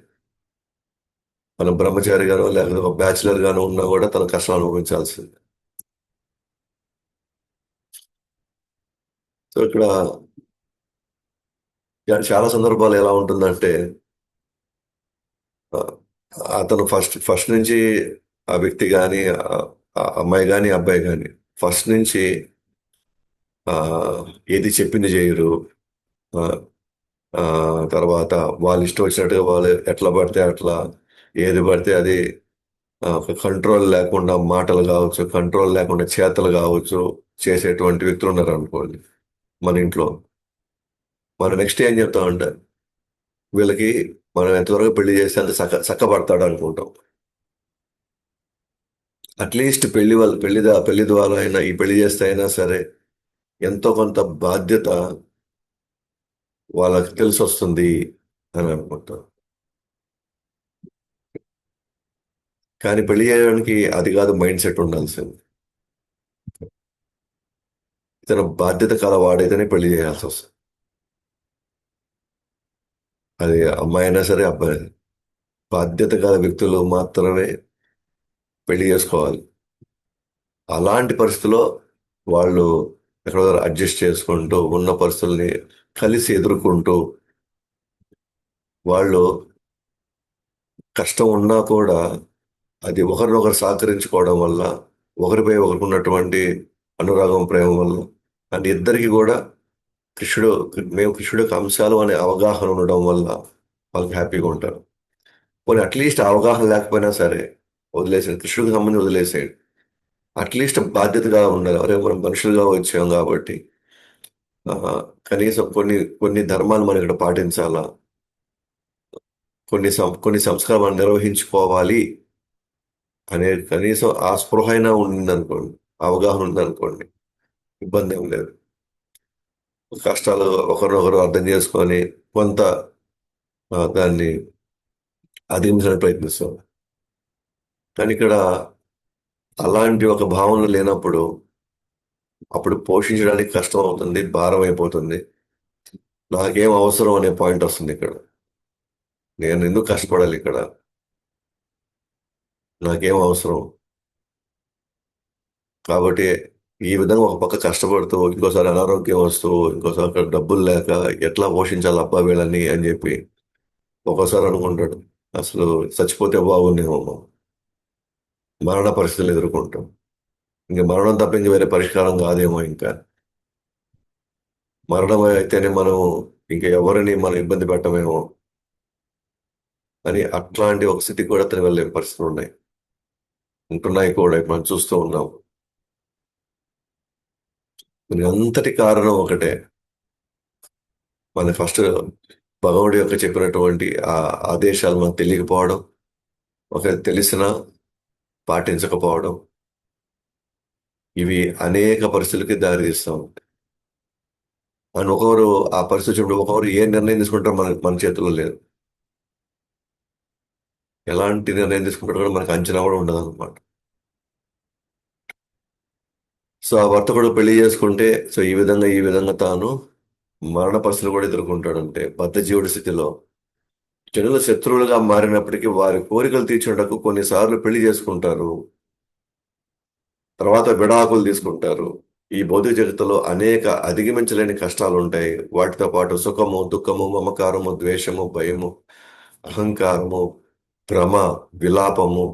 మనం బ్రహ్మచారి గానో లేకపోతే ఒక బ్యాచులర్ గానో ఉన్నా కూడా తన కష్టాలు అనుభవించాల్సింది. సో ఇక్కడ చాలా సందర్భాలు ఎలా ఉంటుందంటే ఆ, అతను ఫస్ట్ ఫస్ట్ నుంచి ఆ వ్యక్తి కానీ, ఆ అమ్మాయి కానీ, అబ్బాయి కానీ ఫస్ట్ నుంచి ఆ, ఏది చెప్పింది చేయరు. ఆ, ఆ, తర్వాత వాళ్ళు ఇష్టం వచ్చినట్టుగా వాళ్ళు ఎట్లా పడితే అట్లా, ఏది పడితే అది, ఒక కంట్రోల్ లేకుండా మాటలు కావచ్చు, కంట్రోల్ లేకుండా చేతలు కావచ్చు చేసేటువంటి వ్యక్తులు ఉన్నారు అనుకోండి మన ఇంట్లో. మరి నెక్స్ట్ ఏం చెప్తామంటే వీళ్ళకి మనం ఎంతవరకు పెళ్లి చేస్తే అంత చక్కబడతాడు అనుకుంటాం. అట్లీస్ట్ పెళ్లి ద్వారా అయినా, ఈ పెళ్లి చేస్తే అయినా సరే ఎంతో కొంత బాధ్యత వాళ్ళకి తెలిసి వస్తుంది అని అనుకుంటాం. కానీ పెళ్లి చేయడానికి అది కాదు మైండ్ సెట్ ఉండాల్సింది. ఇతను బాధ్యత కలవాడైతేనే పెళ్లి చేయాల్సి వస్తుంది. అది అమ్మాయి అయినా సరే, అబ్బాయి అయినా. బాధ్యత గల వ్యక్తులు మాత్రమే పెళ్లి చేసుకోవాలి. అలాంటి పరిస్థితిలో వాళ్ళు ఎక్కడో అడ్జస్ట్ చేసుకుంటూ ఉన్న పరిస్థితుల్ని కలిసి ఎదుర్కొంటూ, వాళ్ళు కష్టం ఉన్నా కూడా అది ఒకరినొకరు సహకరించుకోవడం వల్ల, ఒకరిపై ఒకరికి ఉన్నటువంటి అనురాగం, ప్రేమ వల్ల, అండ్ ఇద్దరికి కూడా కృష్ణుడు మేము కృష్ణుడి యొక్క అంశాలు అనే అవగాహన ఉండడం వల్ల వాళ్ళకి హ్యాపీగా ఉంటారు. పోనీ అట్లీస్ట్ అవగాహన లేకపోయినా సరే వదిలేసాడు, కృష్ణుడికి సంబంధించి వదిలేసాడు. అట్లీస్ట్ బాధ్యతగా ఉండాలి. అరే మనం మనుషులుగా వచ్చాం కాబట్టి ఆ, కనీసం కొన్ని కొన్ని ధర్మాలు మనం ఇక్కడ పాటించాలా, కొన్ని సంస్కారాలు మనం నిర్వహించుకోవాలి అనే కనీసం ఆ స్పృహ అయినా ఉందనుకోండి, అవగాహన ఉందనుకోండి, ఇబ్బంది ఏం లేదు. కష్టాలు ఒకరినొకరు అర్థం చేసుకొని కొంత దాన్ని అధిగమించడానికి ప్రయత్నిస్తాం. కానీ ఇక్కడ అలాంటి ఒక భావన లేనప్పుడు అప్పుడు పోషించడానికి కష్టం అవుతుంది, భారం అయిపోతుంది. నాకేం అవసరం అనే పాయింట్ వస్తుంది ఇక్కడ. నేను ఎందుకు కష్టపడాలి ఇక్కడ, నాకేం అవసరం. కాబట్టి ఈ విధంగా ఒక పక్క కష్టపడుతూ ఇంకోసారి అనారోగ్యం వస్తూ ఇంకోసారి అక్కడ డబ్బులు లేక ఎట్లా పోషించాలి అబ్బా వీళ్ళని అని చెప్పి ఒక్కోసారి అనుకుంటాడు. అసలు చచ్చిపోతే బాగుండేమో, మరణ పరిస్థితులు ఎదుర్కొంటాం. ఇంక మరణం తప్ప ఇంక వేరే పరిష్కారం కాదేమో ఇంకా. మరణం అయితేనే మనం ఇంకా ఎవరిని మనం ఇబ్బంది పెట్టమేమో అని అట్లాంటి ఒక స్థితికి కూడా అతను వెళ్ళే పరిస్థితులు ఉన్నాయి, ఉంటున్నాయి కూడా, ఇప్పుడు మనం చూస్తూ ఉన్నాం. దీనికి అంతటి కారణం ఒకటే, మన ఫస్ట్ భగవుడి యొక్క చెప్పినటువంటి ఆ ఆదేశాలు మనకు తెలియకపోవడం, ఒకవేళ తెలిసినా పాటించకపోవడం, ఇవి అనేక పరిస్థితులకి దారితీస్తూ ఉంటాయి. అని ఒకరు ఆ పరిస్థితి వచ్చినప్పుడు ఒకరు ఏ నిర్ణయం తీసుకుంటారో మన మన చేతుల్లో లేదు. ఎలాంటి నిర్ణయం తీసుకుంటారో కూడా మనకు అంచనా కూడా ఉండదు అనమాట. సో ఆ భర్త కూడా పెళ్లి చేసుకుంటే సో ఈ విధంగా తాను మరణ పరిస్థితులు కూడా ఎదుర్కొంటాడంటే బద్ధ జీవుడి స్థితిలో జనుల శత్రువులుగా మారినప్పటికీ వారి కోరికలు తీర్చుటకు కొన్నిసార్లు పెళ్లి చేసుకుంటారు, తర్వాత విడాకులు తీసుకుంటారు. ఈ భౌతిక జగత్తులో అనేక అధిగమించలేని కష్టాలు ఉంటాయి. వాటితో పాటు సుఖము, దుఃఖము, మమకారము, ద్వేషము, భయము, అహంకారము, భ్రమ, విలాపము,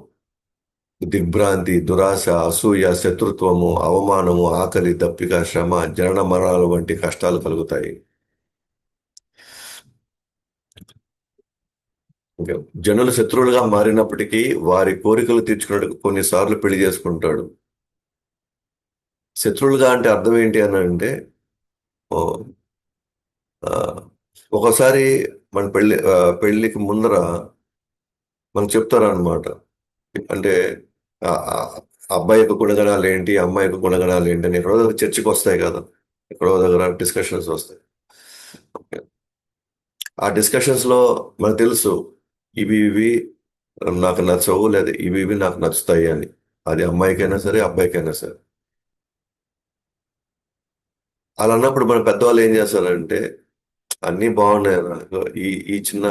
దిగ్భ్రాంతి, దురాశ, అసూయ, శత్రుత్వము, అవమానము, ఆకలి, దప్పిక, శ్రమ, జనన మరణాలు వంటి కష్టాలు కలుగుతాయి. ఇంకా జనులు శత్రువులుగా మారినప్పటికీ వారి కోరికలు తీర్చుకున్నట్టు కొన్నిసార్లు పెళ్లి చేసుకుంటాడు. శత్రువులుగా అంటే అర్థం ఏంటి అని అంటే ఓ, ఆ, ఒకసారి మన పెళ్లికి ముందర మనకు చెప్తారనమాట. అంటే ఆ, ఆ, అబ్బాయి యొక్క గుణగణాలు ఏంటి, అమ్మాయి యొక్క గుణగణాలు ఏంటి అని ఎక్కడో దగ్గర చర్చకు వస్తాయి కదా, ఎక్కడో దగ్గర డిస్కషన్స్ వస్తాయి. ఆ డిస్కషన్స్ లో మనకు తెలుసు ఇవి నాకు నచ్చవు, లేదా ఇవి నాకు నచ్చుతాయి అని. అది అమ్మాయికైనా సరే అబ్బాయికైనా సరే. అలా అన్నప్పుడు మన పెద్దవాళ్ళు ఏం చేస్తారంటే అన్నీ బాగున్నాయి రా. ఈ ఈ చిన్న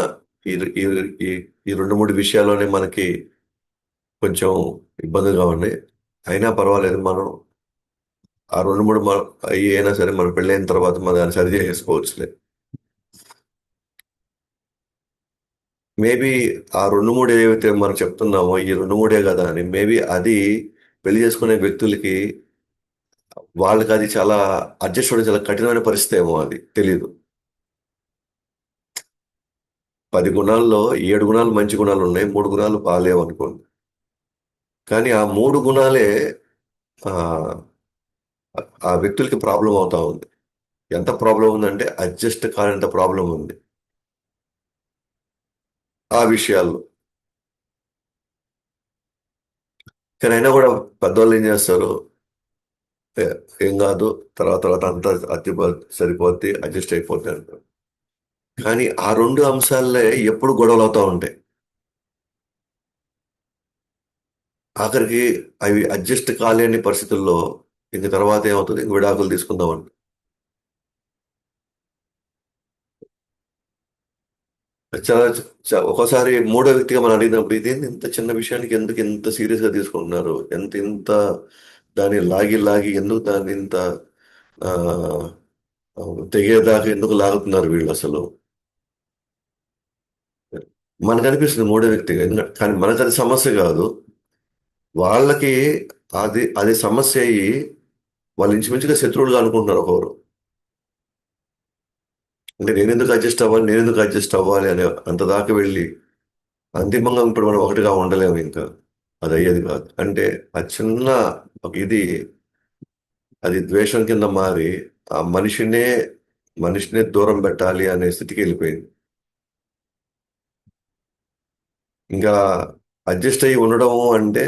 ఈ ఈ ఈ ఈ రెండు మూడు విషయాల్లోనే మనకి కొంచెం ఇబ్బందిగా ఉన్నాయి, అయినా పర్వాలేదు, మనం ఆ రెండు మూడు అవి అయినా సరే మనం పెళ్ళైన తర్వాత మనం దాన్ని సరి చేసుకోవచ్చులే. మేబీ ఆ రెండు మూడు ఏవైతే మనం చెప్తున్నామో ఈ రెండు మూడే కదా అని, మేబీ అది పెళ్లి చేసుకునే వ్యక్తులకి వాళ్ళకి అది చాలా అడ్జస్ట్ అవ్వడం చాలా కఠినమైన పరిస్థితి ఏమో, అది తెలియదు. 10 గుణాల్లో 7 గుణాలు మంచి గుణాలు ఉన్నాయి, 3 గుణాలు బాగాలేవు అనుకోండి. కానీ ఆ 3 గుణాలే ఆ ఆ వ్యక్తులకి ప్రాబ్లం అవుతా ఉంది. ఎంత ప్రాబ్లం ఉందంటే అడ్జస్ట్ కానంత ప్రాబ్లం ఉంది ఆ విషయాల్లో. కానీ అయినా కూడా పెద్దవాళ్ళు ఏం చేస్తారు, "ఏ- ఏం కాదు, తర్వాత తర్వాత అంతా సరిపోద్ది, అడ్జస్ట్ అయిపోద్ది" అంటారు. కానీ ఆ రెండు అంశాలే ఎప్పుడు గొడవలు అవుతా ఉంటాయి. ఆఖరికి అవి అడ్జస్ట్ కాలేని పరిస్థితుల్లో ఇంక తర్వాత ఏమవుతుంది, ఇంక విడాకులు తీసుకుందాం అంట. చాలా ఒక్కోసారి మూడో వ్యక్తిగా మనం అడిగినప్పుడు ఇదేంటి ఇంత చిన్న విషయానికి ఎందుకు ఇంత సీరియస్ గా తీసుకుంటున్నారు, ఇంత దాన్ని లాగి లాగి ఎందుకు దాన్ని ఇంత ఆ, తెగేదాకా ఎందుకు లాగుతున్నారు వీళ్ళు అసలు. మనకు అనిపిస్తుంది మూడో వ్యక్తిగా, కానీ మనకు అది సమస్య కాదు. వాళ్ళకి అది సమస్య అయ్యి వాళ్ళు ఇంచుమించుగా శత్రువులుగా అనుకుంటున్నారు ఒకరు. అంటే నేను ఎందుకు అడ్జస్ట్ అవ్వాలి అనే అంత దాకా వెళ్ళి అంతిమంగా ఇప్పుడు మనం ఒకటిగా ఉండలేము ఇంకా. అది అయ్యేది కాదు. అంటే ఆ చిన్న ఇది అది ద్వేషం కింద మారి ఆ మనిషినే దూరం పెట్టాలి అనే స్థితికి వెళ్ళిపోయింది. ఇంకా అడ్జస్ట్ అయ్యి ఉండడము అంటే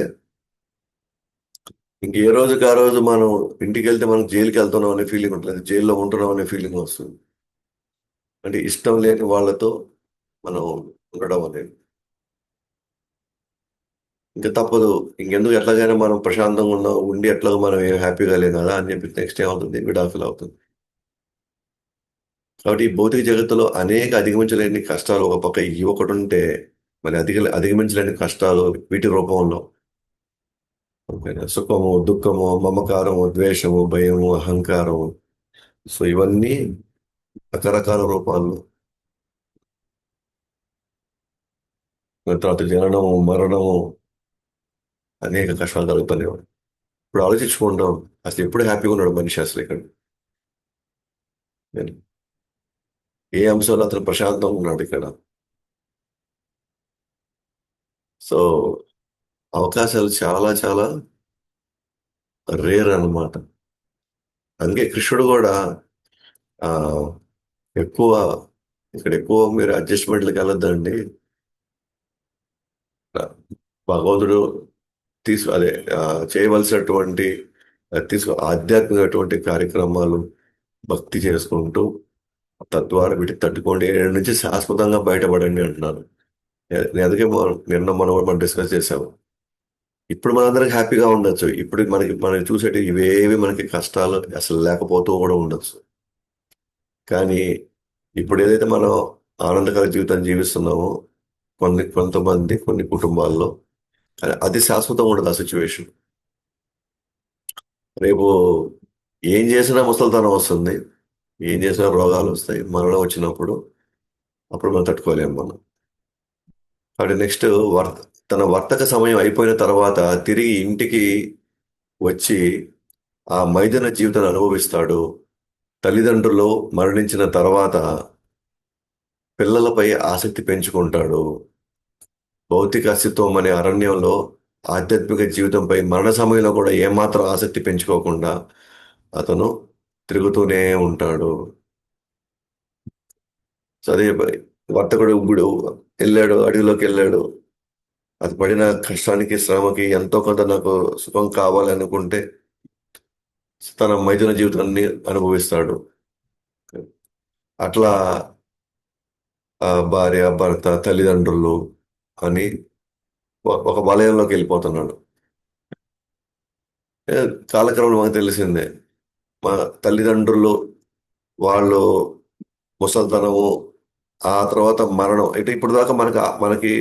ఇంక ఏ రోజుకి ఆ రోజు మనం ఇంటికి వెళ్తే మనం జైలుకి వెళ్తున్నాం అనే ఫీలింగ్ ఉంటుంది, జైల్లో ఉంటున్నాం అనే ఫీలింగ్ వస్తుంది. అంటే ఇష్టం లేని వాళ్ళతో మనం ఉండడం అనేది ఇంకా తప్పదు. ఇంకెందుకు ఎట్లాగైనా మనం ప్రశాంతంగా ఉన్నాం ఉండి ఎట్లాగో మనం ఏం హ్యాపీగా లేం కదా అని చెప్పి నెక్స్ట్ ఏమవుతుంది, విడాకులు అవుతుంది. కాబట్టి ఈ భౌతిక జగత్తులో అనేక అధిగమించలేని కష్టాలు ఒక పక్క ఈ ఒకటి ఉంటే మరి అధిగమించలేని కష్టాలు వీటి రూపంలో ఓకేనా, సుఖము, దుఃఖము, మమకారము, ద్వేషము, భయము, అహంకారము. సో ఇవన్నీ రకరకాల రూపాల్లో, దాని తర్వాత జననము, మరణము, అనేక కష్టాలు కలుగుతూనే ఉన్నాయి. ఇప్పుడు ఆలోచించుకుంటాం, అసలు ఎప్పుడు హ్యాపీగా ఉన్నాడు మనిషి అసలు ఇక్కడ? ఏ అంశంలో అతను ప్రశాంతంగా ఉన్నాడు ఇక్కడ? సో అవకాశాలు చాలా చాలా రేర్ అన్నమాట. అందుకే కృష్ణుడు కూడా ఆ ఎక్కువ ఎక్కువ మీరు అడ్జస్ట్మెంట్లకు వెళ్ళొద్దండి. భగవంతుడు అదే ఆ, చేయవలసినటువంటి ఆధ్యాత్మికటువంటి కార్యక్రమాలు భక్తి చేసుకుంటూ తద్వారా వీటికి తట్టుకోండి, ఏడు నుంచి శాశ్వతంగా బయటపడండి అంటున్నారు. అందుకే మనం డిస్కస్ చేసాము. ఇప్పుడు మనందరికి హ్యాపీగా ఉండొచ్చు, ఇప్పుడు మనకి చూసేటి ఇవేవి మనకి కష్టాలు అసలు లేకపోతూ కూడా ఉండొచ్చు. కానీ ఇప్పుడు ఏదైతే మనం ఆనందకర జీవితం జీవిస్తున్నామో కొంతమంది కొన్ని కుటుంబాల్లో, కానీ అది శాశ్వతం ఉండదు ఆ సిచ్యువేషన్. రేపు ఏం చేసినా ముసలితనం వస్తుంది, ఏం చేసినా రోగాలు వస్తాయి, మరణం వచ్చినప్పుడు అప్పుడు మనం తట్టుకోలేము మనం. కాబట్టి నెక్స్ట్ వర్ తన వర్తక సమయం అయిపోయిన తర్వాత తిరిగి ఇంటికి వచ్చి ఆ మైదన జీవితాన్ని అనుభవిస్తాడు. తల్లిదండ్రులు మరణించిన తర్వాత పిల్లలపై ఆసక్తి పెంచుకుంటాడు. భౌతిక అస్తిత్వం అనే అరణ్యంలో ఆధ్యాత్మిక జీవితంపై మరణ సమయంలో కూడా ఏమాత్రం ఆసక్తి పెంచుకోకుండా అతను తిరుగుతూనే ఉంటాడు. సో అదే వర్తకుడు ఇప్పుడు వెళ్ళాడు, అడవిలోకి వెళ్ళాడు. అది పడిన కష్టానికి, శ్రమకి ఎంతో కొంత నాకు సుఖం కావాలనుకుంటే తన మైథున జీవితాన్ని అనుభవిస్తాడు. అట్లా భార్య, భర్త, తల్లిదండ్రులు అని ఒక వలయంలోకి వెళ్ళిపోతున్నాడు. ఏ, కాలక్రమంలో మనకు తెలిసిందే, మా తల్లిదండ్రులు వాళ్ళు ముసల్తనము, ఆ తర్వాత మరణం. అయితే ఇప్పుడు దాకా మనకి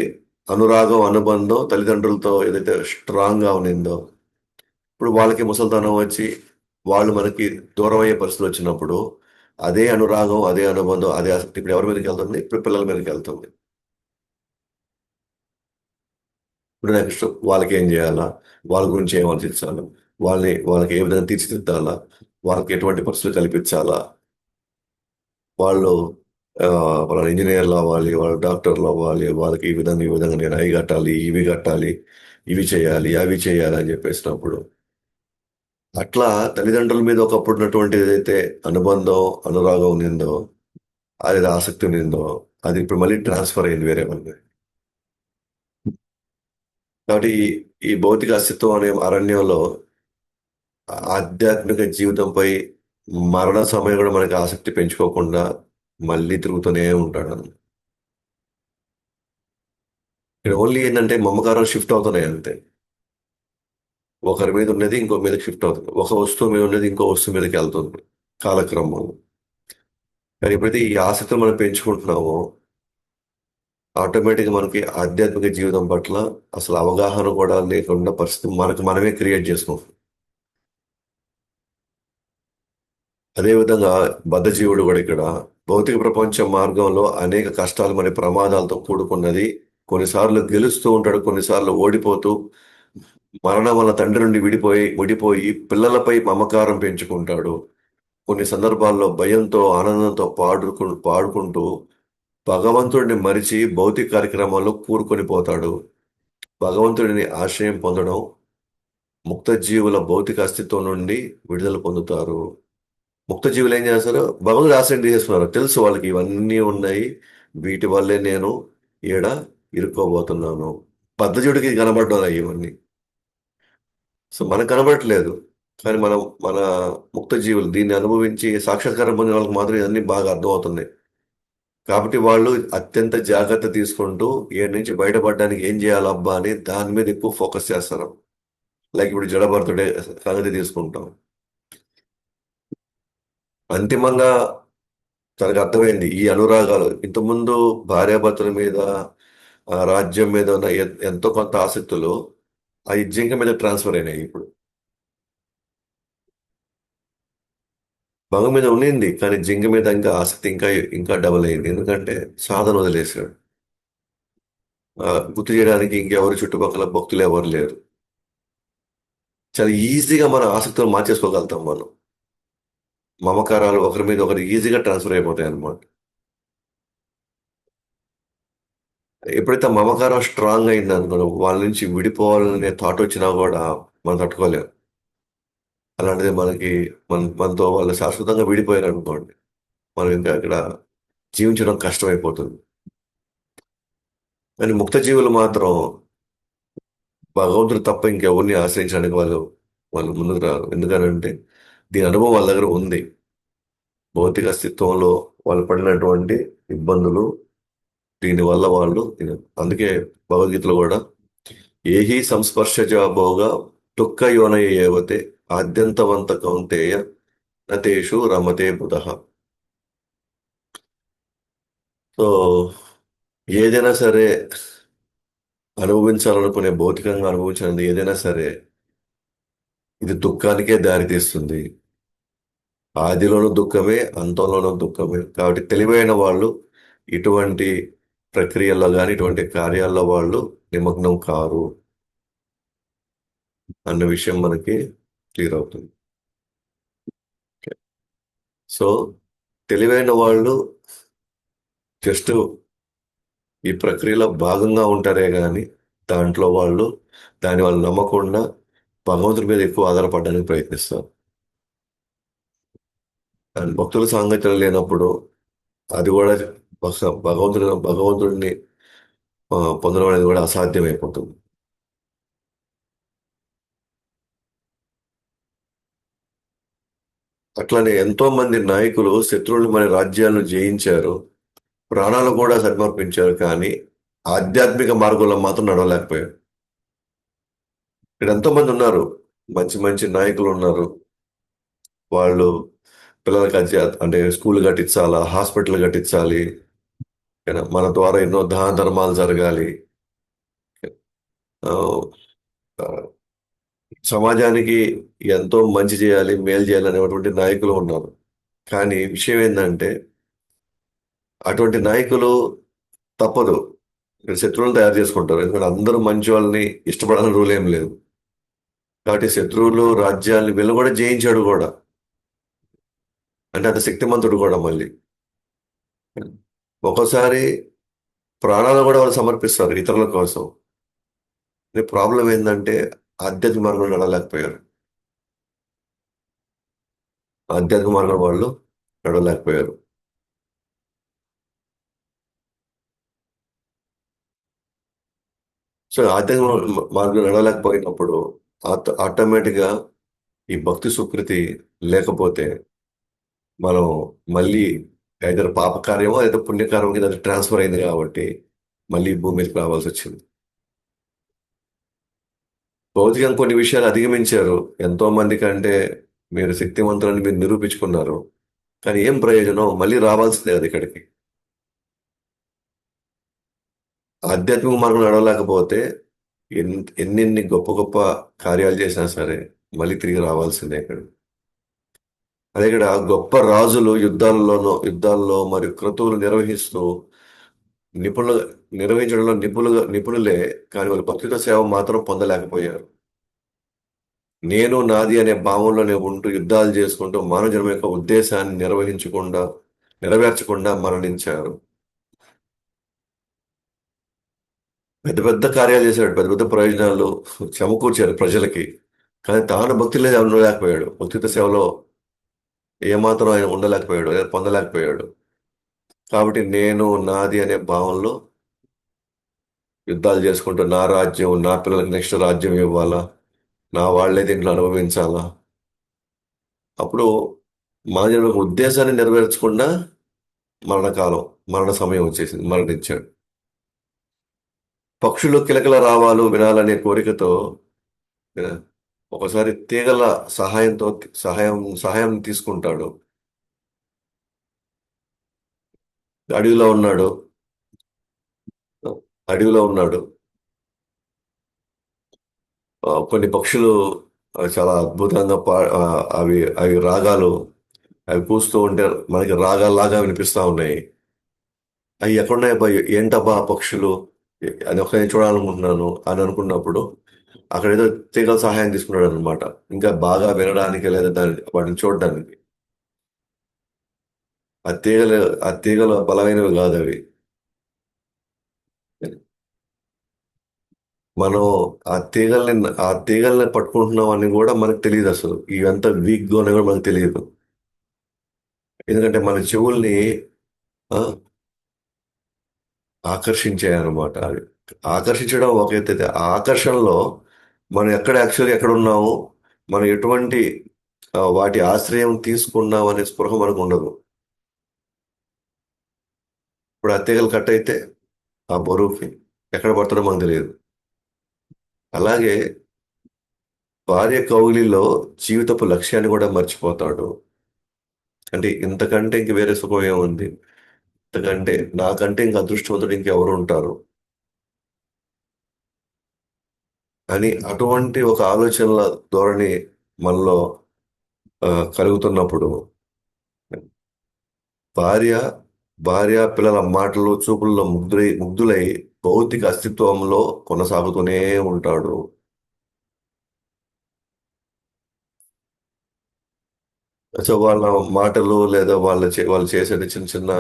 అనురాగం, అనుబంధం తల్లిదండ్రులతో ఏదైతే స్ట్రాంగ్ గా ఉన్నిందో, ఇప్పుడు వాళ్ళకి ముసల్తనం వచ్చి వాళ్ళు మనకి దూరం అయ్యే పరిస్థితి వచ్చినప్పుడు అదే అనురాగం, అదే అనుబంధం, అదే ఆసక్తి ఇప్పుడు ఎవరి మీదకి వెళ్తుంది? ఇప్పుడు పిల్లల మీదకి వెళ్తుంది. ఇప్పుడు నెక్స్ట్ వాళ్ళకి ఏం చేయాలా, వాళ్ళ గురించి ఏం ఆలోచించాలి, వాళ్ళకి ఏ విధంగా తీర్చిదిద్దాలా, వాళ్ళకి ఎటువంటి పరిస్థితులు కల్పించాలా, వాళ్ళు వాళ్ళ ఇంజనీర్లు అవ్వాలి, వాళ్ళు డాక్టర్లు అవ్వాలి, వాళ్ళకి ఈ విధంగా నేను అవి కట్టాలి, ఇవి కట్టాలి, ఇవి చేయాలి, అవి చేయాలి అని చెప్పేసినప్పుడు అట్లా తల్లిదండ్రుల మీద ఒకప్పుడు ఉన్నటువంటి ఏదైతే అనుబంధం, అనురాగం ఉన్నిందో, అది ఆసక్తి ఉన్నిందో, అది ఇప్పుడు మళ్ళీ ట్రాన్స్ఫర్ అయింది వేరే వాళ్ళకి. కాబట్టి ఈ భౌతిక అస్తిత్వం అనే అరణ్యంలో ఆధ్యాత్మిక జీవితంపై మరణ సమయం కూడా మనకి ఆసక్తి పెంచుకోకుండా మళ్ళీ తిరుగుతూనే ఉంటాడు. ఇక్కడ ఓన్లీ ఏంటంటే మమకారం షిఫ్ట్ అవుతున్నాయి అంతే. ఒకరి మీద ఉన్నది ఇంకో మీదకి షిఫ్ట్ అవుతుంది, ఒక వస్తువు మీద ఉన్నది ఇంకో వస్తువు మీదకి వెళ్తుంది కాలక్రమం. కానీ ఎప్పుడైతే ఈ ఆసక్తిని మనం పెంచుకుంటున్నామో ఆటోమేటిక్గా మనకి ఆధ్యాత్మిక జీవితం పట్ల అసలు అవగాహన కూడా లేకుండా పరిస్థితి మనకు మనమే క్రియేట్ చేసుకుంటాం. అదేవిధంగా బద్ధజీవుడు కూడా ఇక్కడ భౌతిక ప్రపంచ మార్గంలో అనేక కష్టాలు మరి ప్రమాదాలతో కూడుకున్నది. కొన్నిసార్లు గెలుస్తూ ఉంటాడు, కొన్నిసార్లు ఓడిపోతూ మరణం వల్ల తండ్రి నుండి విడిపోయి పిల్లలపై మమకారం పెంచుకుంటాడు. కొన్ని సందర్భాల్లో భయంతో, ఆనందంతో పాడుకుంటూ భగవంతుడిని మరిచి భౌతిక కార్యక్రమాల్లో కూరుకొని పోతాడు. భగవంతుడిని ఆశ్రయం పొందడం ముక్త జీవుల భౌతిక అస్తిత్వం నుండి విడుదల పొందుతారు. ముక్త జీవులు ఏం చేస్తారు? భగవంతుడు ఆశ్రయం తీసేసుకున్నారు. తెలుసు వాళ్ళకి ఇవన్నీ ఉన్నాయి, వీటి వల్లే నేను ఈడ ఇరుక్కోబోతున్నాను. బద్ధజుడికి కనబడ్డాయి ఇవన్నీ. సో మనకు కనబడట్లేదు. కానీ మనం మన ముక్త జీవులు దీన్ని అనుభవించి సాక్షాత్కారం పొందిన వాళ్ళకి మాత్రం ఇవన్నీ బాగా అర్థమవుతున్నాయి. కాబట్టి వాళ్ళు అత్యంత జాగ్రత్త తీసుకుంటూ ఈడ నుంచి బయటపడడానికి ఏం చేయాలబ్బా అని దాని మీద ఎక్కువ ఫోకస్ చేస్తారు. లైక్ ఇప్పుడు జడభరతుడే సంగతి తీసుకుంటాం. అంతిమంగా తనకు అర్థమైంది ఈ అనురాగాలు ఇంతకుముందు భార్యాభర్తల మీద, రాజ్యం మీద ఉన్న ఎంతో కొంత ఆసక్తులు ఆ జింక మీద ట్రాన్స్ఫర్ అయినాయి ఇప్పుడు. మగ మీద ఉండింది కానీ జింక మీద ఇంకా ఆసక్తి ఇంకా ఇంకా డబుల్ అయింది. ఎందుకంటే సాధన వదిలేశాడు. గుర్తు చేయడానికి ఇంకెవరు చుట్టుపక్కల భక్తులు ఎవరు లేరు. చాలా ఈజీగా మన ఆసక్తులు మార్చేసుకోగలుగుతాం మనం. మమకారాలు ఒకరి మీద ఒకరు ఈజీగా ట్రాన్స్ఫర్ అయిపోతాయి అన్నమాట. ఎప్పుడైతే ఆ మమకారం స్ట్రాంగ్ అయింది అనుకో, వాళ్ళ నుంచి విడిపోవాలనే థాట్ వచ్చినా కూడా మనం తట్టుకోలేం. అలాంటిది మనతో వాళ్ళు శాశ్వతంగా విడిపోయారు అనుకోండి, మనం ఇంకా అక్కడ జీవించడం కష్టమైపోతుంది. కానీ ముక్త జీవులు మాత్రం భగవంతుడు తప్ప ఇంకెవరిని ఆశ్రయించడానికి వాళ్ళు వాళ్ళు ముందుకు రారు. ఎందుకనంటే దీని అనుభవం వాళ్ళ దగ్గర ఉంది. భౌతిక అస్తిత్వంలో వాళ్ళు పడినటువంటి ఇబ్బందులు, దీనివల్ల వాళ్ళు అందుకే భగవద్గీతలో కూడా ఏహి సంస్పర్శజ భోగ దుఃఖ యోనయ ఏవతే ఆద్యంతవంత కౌంతేయ నతేషు రమతే బుధః. సో ఏదైనా సరే అనుభవించాలనుకునే భౌతికంగా అనుభవించినది ఏదైనా సరే ఇది దుఃఖానికే దారితీస్తుంది. ఆదిలోనూ దుఃఖమే, అంతంలోనూ దుఃఖమే. కాబట్టి తెలివైన వాళ్ళు ఇటువంటి ప్రక్రియల్లో కానీ ఇటువంటి కార్యాల్లో వాళ్ళు నిమగ్నం కారు అన్న విషయం మనకి క్లియర్ అవుతుంది. సో తెలివైన వాళ్ళు జస్ట్ ఈ ప్రక్రియలో భాగంగా ఉంటారే కానీ దాంట్లో దాన్ని వాళ్ళు నమ్మకుండా భగవంతుడి మీద ఎక్కువ ఆధారపడడానికి ప్రయత్నిస్తారు. అండ్ భక్తుల సాంగత్యం లేనప్పుడు అది కూడా భగవంతుడిని పొందడం అనేది కూడా అసాధ్యమైపోతుంది. అట్లానే ఎంతో మంది నాయకులు శత్రువులు మన రాజ్యాలను జయించారు, ప్రాణాలు కూడా సమర్పించారు, కానీ ఆధ్యాత్మిక మార్గంలో మాత్రం నడవలేకపోయారు. ఇక్కడ ఎంతో మంది ఉన్నారు, మంచి మంచి నాయకులు ఉన్నారు. వాళ్ళు పిల్లలకి అంటే స్కూల్ కట్టించాలా, హాస్పిటల్ కట్టించాలి, మన ద్వారా ఎన్నో దాన ధర్మాలు జరగాలి, ఆ, ఆ, సమాజానికి ఎంతో మంచి చేయాలి, మేలు చేయాలి అనేటువంటి నాయకులు ఉన్నారు. కానీ విషయం ఏంటంటే అటువంటి నాయకులు తప్పదు ఇక్కడ శత్రువులను తయారు చేసుకుంటారు. ఎందుకంటే అందరూ మంచి వాళ్ళని ఇష్టపడాలని రూల్ ఏం లేదు. కాబట్టి శత్రువులు రాజ్యాన్ని వీళ్ళు కూడా జయించాడు కూడా. అంటే అంత శక్తిమంతుడు కూడా మళ్ళీ ఒక్కోసారి ప్రాణాలు కూడా వాళ్ళు సమర్పిస్తారు ఇతరుల కోసం. ప్రాబ్లం ఏంటంటే ఆధ్యాత్మిక మార్గంలో నడవలేకపోయారు. ఆధ్యాత్మిక మార్గం వాళ్ళు నడవలేకపోయారు. సో ఆధ్యాత్మిక మార్గం నడవలేకపోయినప్పుడు ఆటోమేటిక్గా ఈ భక్తి సుకృతి లేకపోతే మనం మళ్ళీ ఏదైనా పాపకార్యమో ఏదో పుణ్యకార్యం కింద ట్రాన్స్ఫర్ అయింది కాబట్టి మళ్ళీ భూమి మీదకి రావాల్సి వచ్చింది. భౌతికంగా కొన్ని విషయాలు అధిగమించారు, ఎంతో మంది కంటే మీరు శక్తివంతులని మీరు నిరూపించుకున్నారు. కానీ ఏం ప్రయోజనం? మళ్ళీ రావాల్సిందే అది ఇక్కడికి. ఆధ్యాత్మిక మార్గం నడవలేకపోతే ఎన్నెన్ని గొప్ప గొప్ప కార్యాలు చేసినా సరే మళ్ళీ తిరిగి రావాల్సిందే ఇక్కడ. అదే ఇక్కడ గొప్ప రాజులు యుద్ధాల్లో మరియు క్రతువులు నిపుణులు నిర్వహించడంలో నిపుణులే, కానీ వాళ్ళు భక్తితో సేవ మాత్రం పొందలేకపోయారు. నేను నాది అనే భావంలోనే ఉంటూ యుద్ధాలు చేసుకుంటూ మానవ జన్మ యొక్క ఉద్దేశాన్ని నెరవేర్చకుండా మరణించారు. పెద్ద పెద్ద కార్యాలు చేశాడు, పెద్ద పెద్ద ప్రయోజనాలు సమకూర్చారు ప్రజలకి. కానీ తాను భక్తిలో ఉండలేకపోయాడు, భక్తితో సేవలో ఏమాత్రం ఆయన ఉండలేకపోయాడు లేదా పొందలేకపోయాడు. కాబట్టి నేను నాది అనే భావంలో యుద్ధాలు చేసుకుంటూ నా రాజ్యం, నా పిల్లలకి నెక్స్ట్ రాజ్యం ఇవ్వాలా, నా వాళ్ళే దీంట్లో అనుభవించాలా. అప్పుడు మానవుని యొక్క ఉద్దేశాన్ని నెరవేర్చకుండా మరణకాలం, మరణ సమయం వచ్చేసింది, మరణించాడు. పక్షులు కిలకిల రావాలు వినాలనే కోరికతో ఆ, ఒకసారి తీగల సహాయంతో సహాయం సహాయం తీసుకుంటాడు. అడవిలో ఉన్నాడు, అడవిలో ఉన్నాడు. కొన్ని పక్షులు చాలా అద్భుతంగా అవి అవి రాగాలు, అవి కూస్తూ ఉంటే మనకి రాగాల్లాగా వినిపిస్తా ఉన్నాయి. అవి ఎక్కడున్నాయి అబ్బా, ఏంటబ్బా ఆ పక్షులు అది ఒక నేను చూడాలనుకుంటున్నాను అని అనుకున్నప్పుడు అక్కడ ఏదో తీగల సహాయం తీసుకున్నాడు అనమాట. ఇంకా బాగా వినడానికి లేదా వాటిని చూడడానికి. ఆ తీగలు ఆ తీగలు బలమైనవి కాదు అవి. మనం ఆ తీగల్ని పట్టుకుంటున్నాం అని కూడా మనకు తెలియదు అసలు. ఇవంతా వీక్ గా ఉన్నాయి కూడా మనకు తెలియదు. ఎందుకంటే మన చెవుల్ని ఆ, ఆకర్షించాయన్నమాట. అది ఆకర్షించడం ఒక ఎత్తు అయితే, ఆ ఆకర్షణలో మనం యాక్చువల్గా ఎక్కడ ఉన్నాము, మనం ఎటువంటి వాటి ఆశ్రయం తీసుకున్నాం అనే స్పృహ మనకు ఉండదు. ఇప్పుడు ఆ తీగలు కట్ అయితే ఆ బరువుకి ఎక్కడ పడతాడో మనకు తెలియదు. అలాగే భార్య కౌగిలిలో జీవితపు లక్ష్యాన్ని కూడా మర్చిపోతాడు. అంటే ఇంతకంటే ఇంక వేరే సుఖం ఏముంది, ఇంతకంటే నాకంటే ఇంక అదృష్టవంతుడు ఇంకెవరు ఉంటారు అని అటువంటి ఒక ఆలోచనల ధోరణి మనలో ఆ, కలుగుతున్నప్పుడు భార్య భార్య పిల్లల మాటలు చూపుల్లో ముగ్ధులై భౌతిక అస్తిత్వంలో కొనసాగుతూనే ఉంటాడు. సో వాళ్ళ మాటలు లేదా వాళ్ళు చేసే చిన్న చిన్న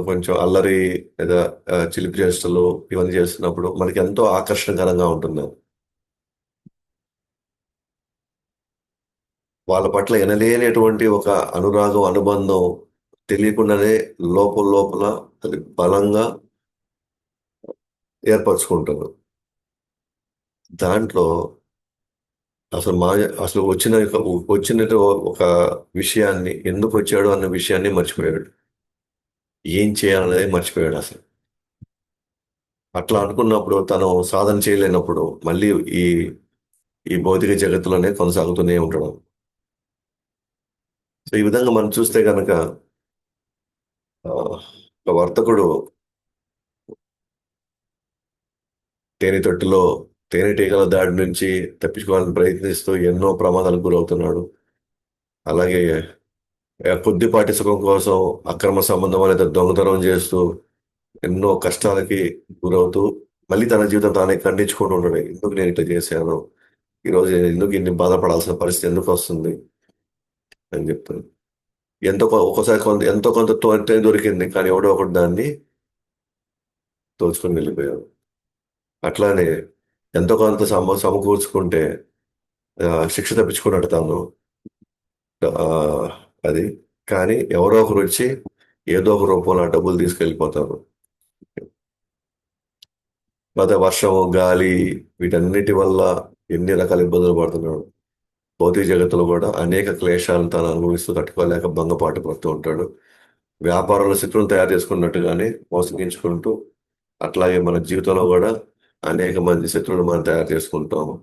కొంచెం అల్లరి లేదా చిలిపి చేష్టలు ఇవన్నీ చేస్తున్నప్పుడు మనకి ఎంతో ఆకర్షణకరంగా ఉంటుంది. వాళ్ళ పట్ల ఎనలేనటువంటి ఒక అనురాగం, అనుబంధం తెలియకుండానే లోపల లోపల అది బలంగా ఏర్పరచుకుంటారు. దాంట్లో అసలు మా అసలు వచ్చిన ఒక విషయాన్ని, ఎందుకు వచ్చాడు అన్న విషయాన్ని మర్చిపోయాడు. ఏం చేయాలనేది మర్చిపోయాడు అసలు. అట్లా అనుకున్నప్పుడు తను సాధన చేయలేనప్పుడు మళ్ళీ ఈ ఈ భౌతిక జగత్తులోనే కొనసాగుతూనే ఉండడం. సో ఈ విధంగా మనం చూస్తే కనుక ఒక వర్తకుడు తేనె తేనెటీగల దాడి నుంచి తప్పించుకోవాలని ప్రయత్నిస్తూ ఎన్నో ప్రమాదాలకు గురవుతున్నాడు. అలాగే కొద్దిపాటి సుఖం కోసం అక్రమ సంబంధం అనేది దొంగతనం చేస్తూ ఎన్నో కష్టాలకి గురవుతూ మళ్ళీ తన జీవితం తానే ఖండించుకుంటూ ఉంటాడు. ఎందుకు నేను ఇట్లా చేశాను, ఈరోజు నేను ఎందుకు ఇన్ని బాధపడాల్సిన పరిస్థితి ఎందుకు వస్తుంది అని చెప్తాను. ఒక్కోసారి ఎంతో కొంత దొరికింది, కానీ ఎవడో ఒకటి దాన్ని దోచుకొని వెళ్ళిపోయాడు. అట్లానే ఎంతో కొంత సమకూర్చుకుంటే శిక్ష తప్పించుకున్నట్టు తాను. ఆ, అది కానీ ఎవరో ఒకరు వచ్చి ఏదో ఒక రూపంలో ఆ డబ్బులు తీసుకెళ్ళిపోతారు. లేదా వర్షం, గాలి, వీటన్నిటి వల్ల ఎన్ని రకాల ఇబ్బందులు పడుతున్నాడు. భౌతిక జగత్తులో కూడా అనేక క్లేశాలను తాను అనుభవిస్తూ తట్టుకోలేక భంగపాటు పడుతూ ఉంటాడు. వ్యాపారంలో శత్రువులు తయారు చేసుకున్నట్టుగానే మోసగించుకుంటూ, అట్లాగే మన జీవితంలో కూడా అనేక మంది శత్రువులు మనం తయారు చేసుకుంటాము.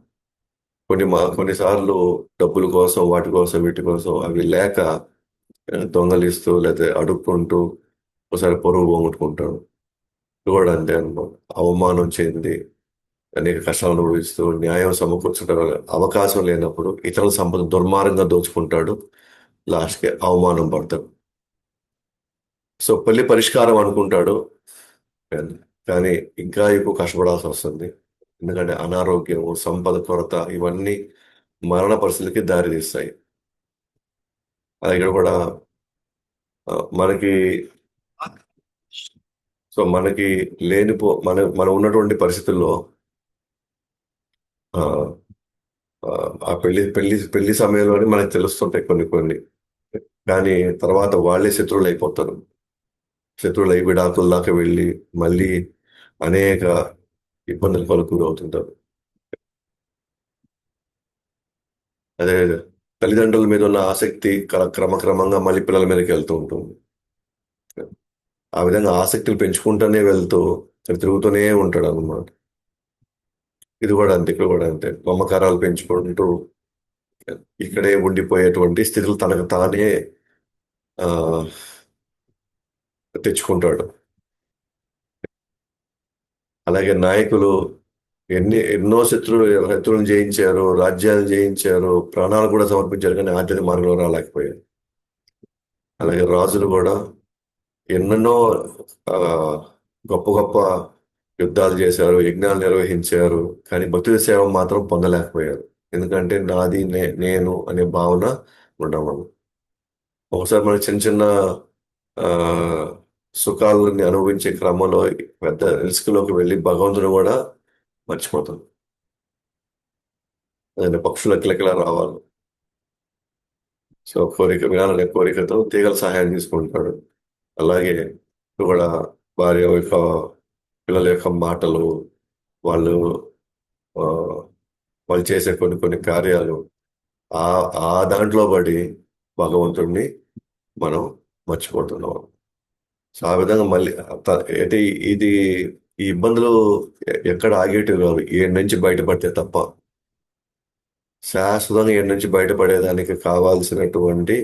కొన్నిసార్లు డబ్బుల కోసం, వాటి కోసం, వీటి కోసం అవి లేక దొంగలిస్తూ లేదా అడుక్కుంటూ ఒకసారి పరువు పోగొట్టుకుంటాడు. ఇది కూడా అంతే అనమాట. అవమానం చెంది అనేక కష్టాలు అనుభవిస్తూ న్యాయం సమకూర్చడం అవకాశం లేనప్పుడు ఇతరుల సంపద దుర్మార్గంగా దోచుకుంటాడు. లాస్ట్కి అవమానం పడతాడు. సో పెళ్లి పరిష్కారం అనుకుంటాడు, కానీ కానీ ఇంకా ఎక్కువ కష్టపడాల్సి వస్తుంది. ఎందుకంటే అనారోగ్యం, సంపద కొరత ఇవన్నీ మరణ పరిస్థితికి దారి తీస్తాయి. ఇక్కడ కూడా మనకి మనకి మనం ఉన్నటువంటి పరిస్థితుల్లో ఆ ఆ పెళ్లి పెళ్లి పెళ్లి సమయంలోనే మనకు తెలుస్తుంటాయి కొన్ని కొన్ని. కానీ తర్వాత వాళ్ళే శత్రువులు అయిపోతారు. శత్రువులు అయి విడాకుల దాకా వెళ్ళి మళ్ళీ అనేక ఇబ్బందులకు గురవుతుంటారు. అదే తల్లిదండ్రుల మీద ఉన్న ఆసక్తి క్రమక్రమంగా మళ్ళీ పిల్లల మీదకి వెళ్తూ ఉంటుంది. ఆ విధంగా ఆసక్తులు పెంచుకుంటూనే వెళ్తూ ఇక్కడ తిరుగుతూనే ఉంటాడు అన్నమాట. ఇది కూడా అంతే, ఇక్కడ కూడా అంతే, మమకారాలు పెంచుకుంటూ ఇక్కడే ఉండిపోయేటువంటి స్థితులు తనకు తానే ఆ, తెచ్చుకుంటాడు. అలాగే నాయకులు ఎన్నో శత్రువులను జయించారు, రాజ్యాలు జయించారు, ప్రాణాలు కూడా సమర్పించారు, కానీ ఆధ్యాత్మిక మార్గంలో రాలేకపోయారు. అలాగే రాజులు కూడా ఎన్నెన్నో ఆ, గొప్ప గొప్ప యుద్ధాలు చేశారు, యజ్ఞాలు నిర్వహించారు, కానీ భక్తి సేవ మాత్రం పొందలేకపోయారు. ఎందుకంటే నాది నేను అనే భావన ఉండడం వల్ల. ఒకసారి మన చిన్న చిన్న ఆ, సుఖాలని అనుభవించే క్రమంలో పెద్ద రిస్క్ లోకి వెళ్ళి భగవంతుని కూడా మర్చిపోతాం. అదే పక్షుల కిలకిల రావాలి. సో వినాలనే కోరికతో తీగల సహాయం తీసుకుంటాడు. అలాగే ఇప్పుడు కూడా భార్య యొక్క పిల్లల యొక్క మాటలు, వాళ్ళు ఆ, వాళ్ళు చేసే కొన్ని కొన్ని కార్యాలు, ఆ ఆ దాంట్లో పడి భగవంతుడిని మనం మర్చిపోతున్నాం. సో ఆ విధంగా మళ్ళీ అయితే ఇది ఈ ఇబ్బందులు ఎక్కడ ఆగేటివి కావు, ఏడు నుంచి బయటపడితే తప్ప. శాశ్వతంగా ఏడు నుంచి బయటపడేదానికి కావాల్సినటువంటి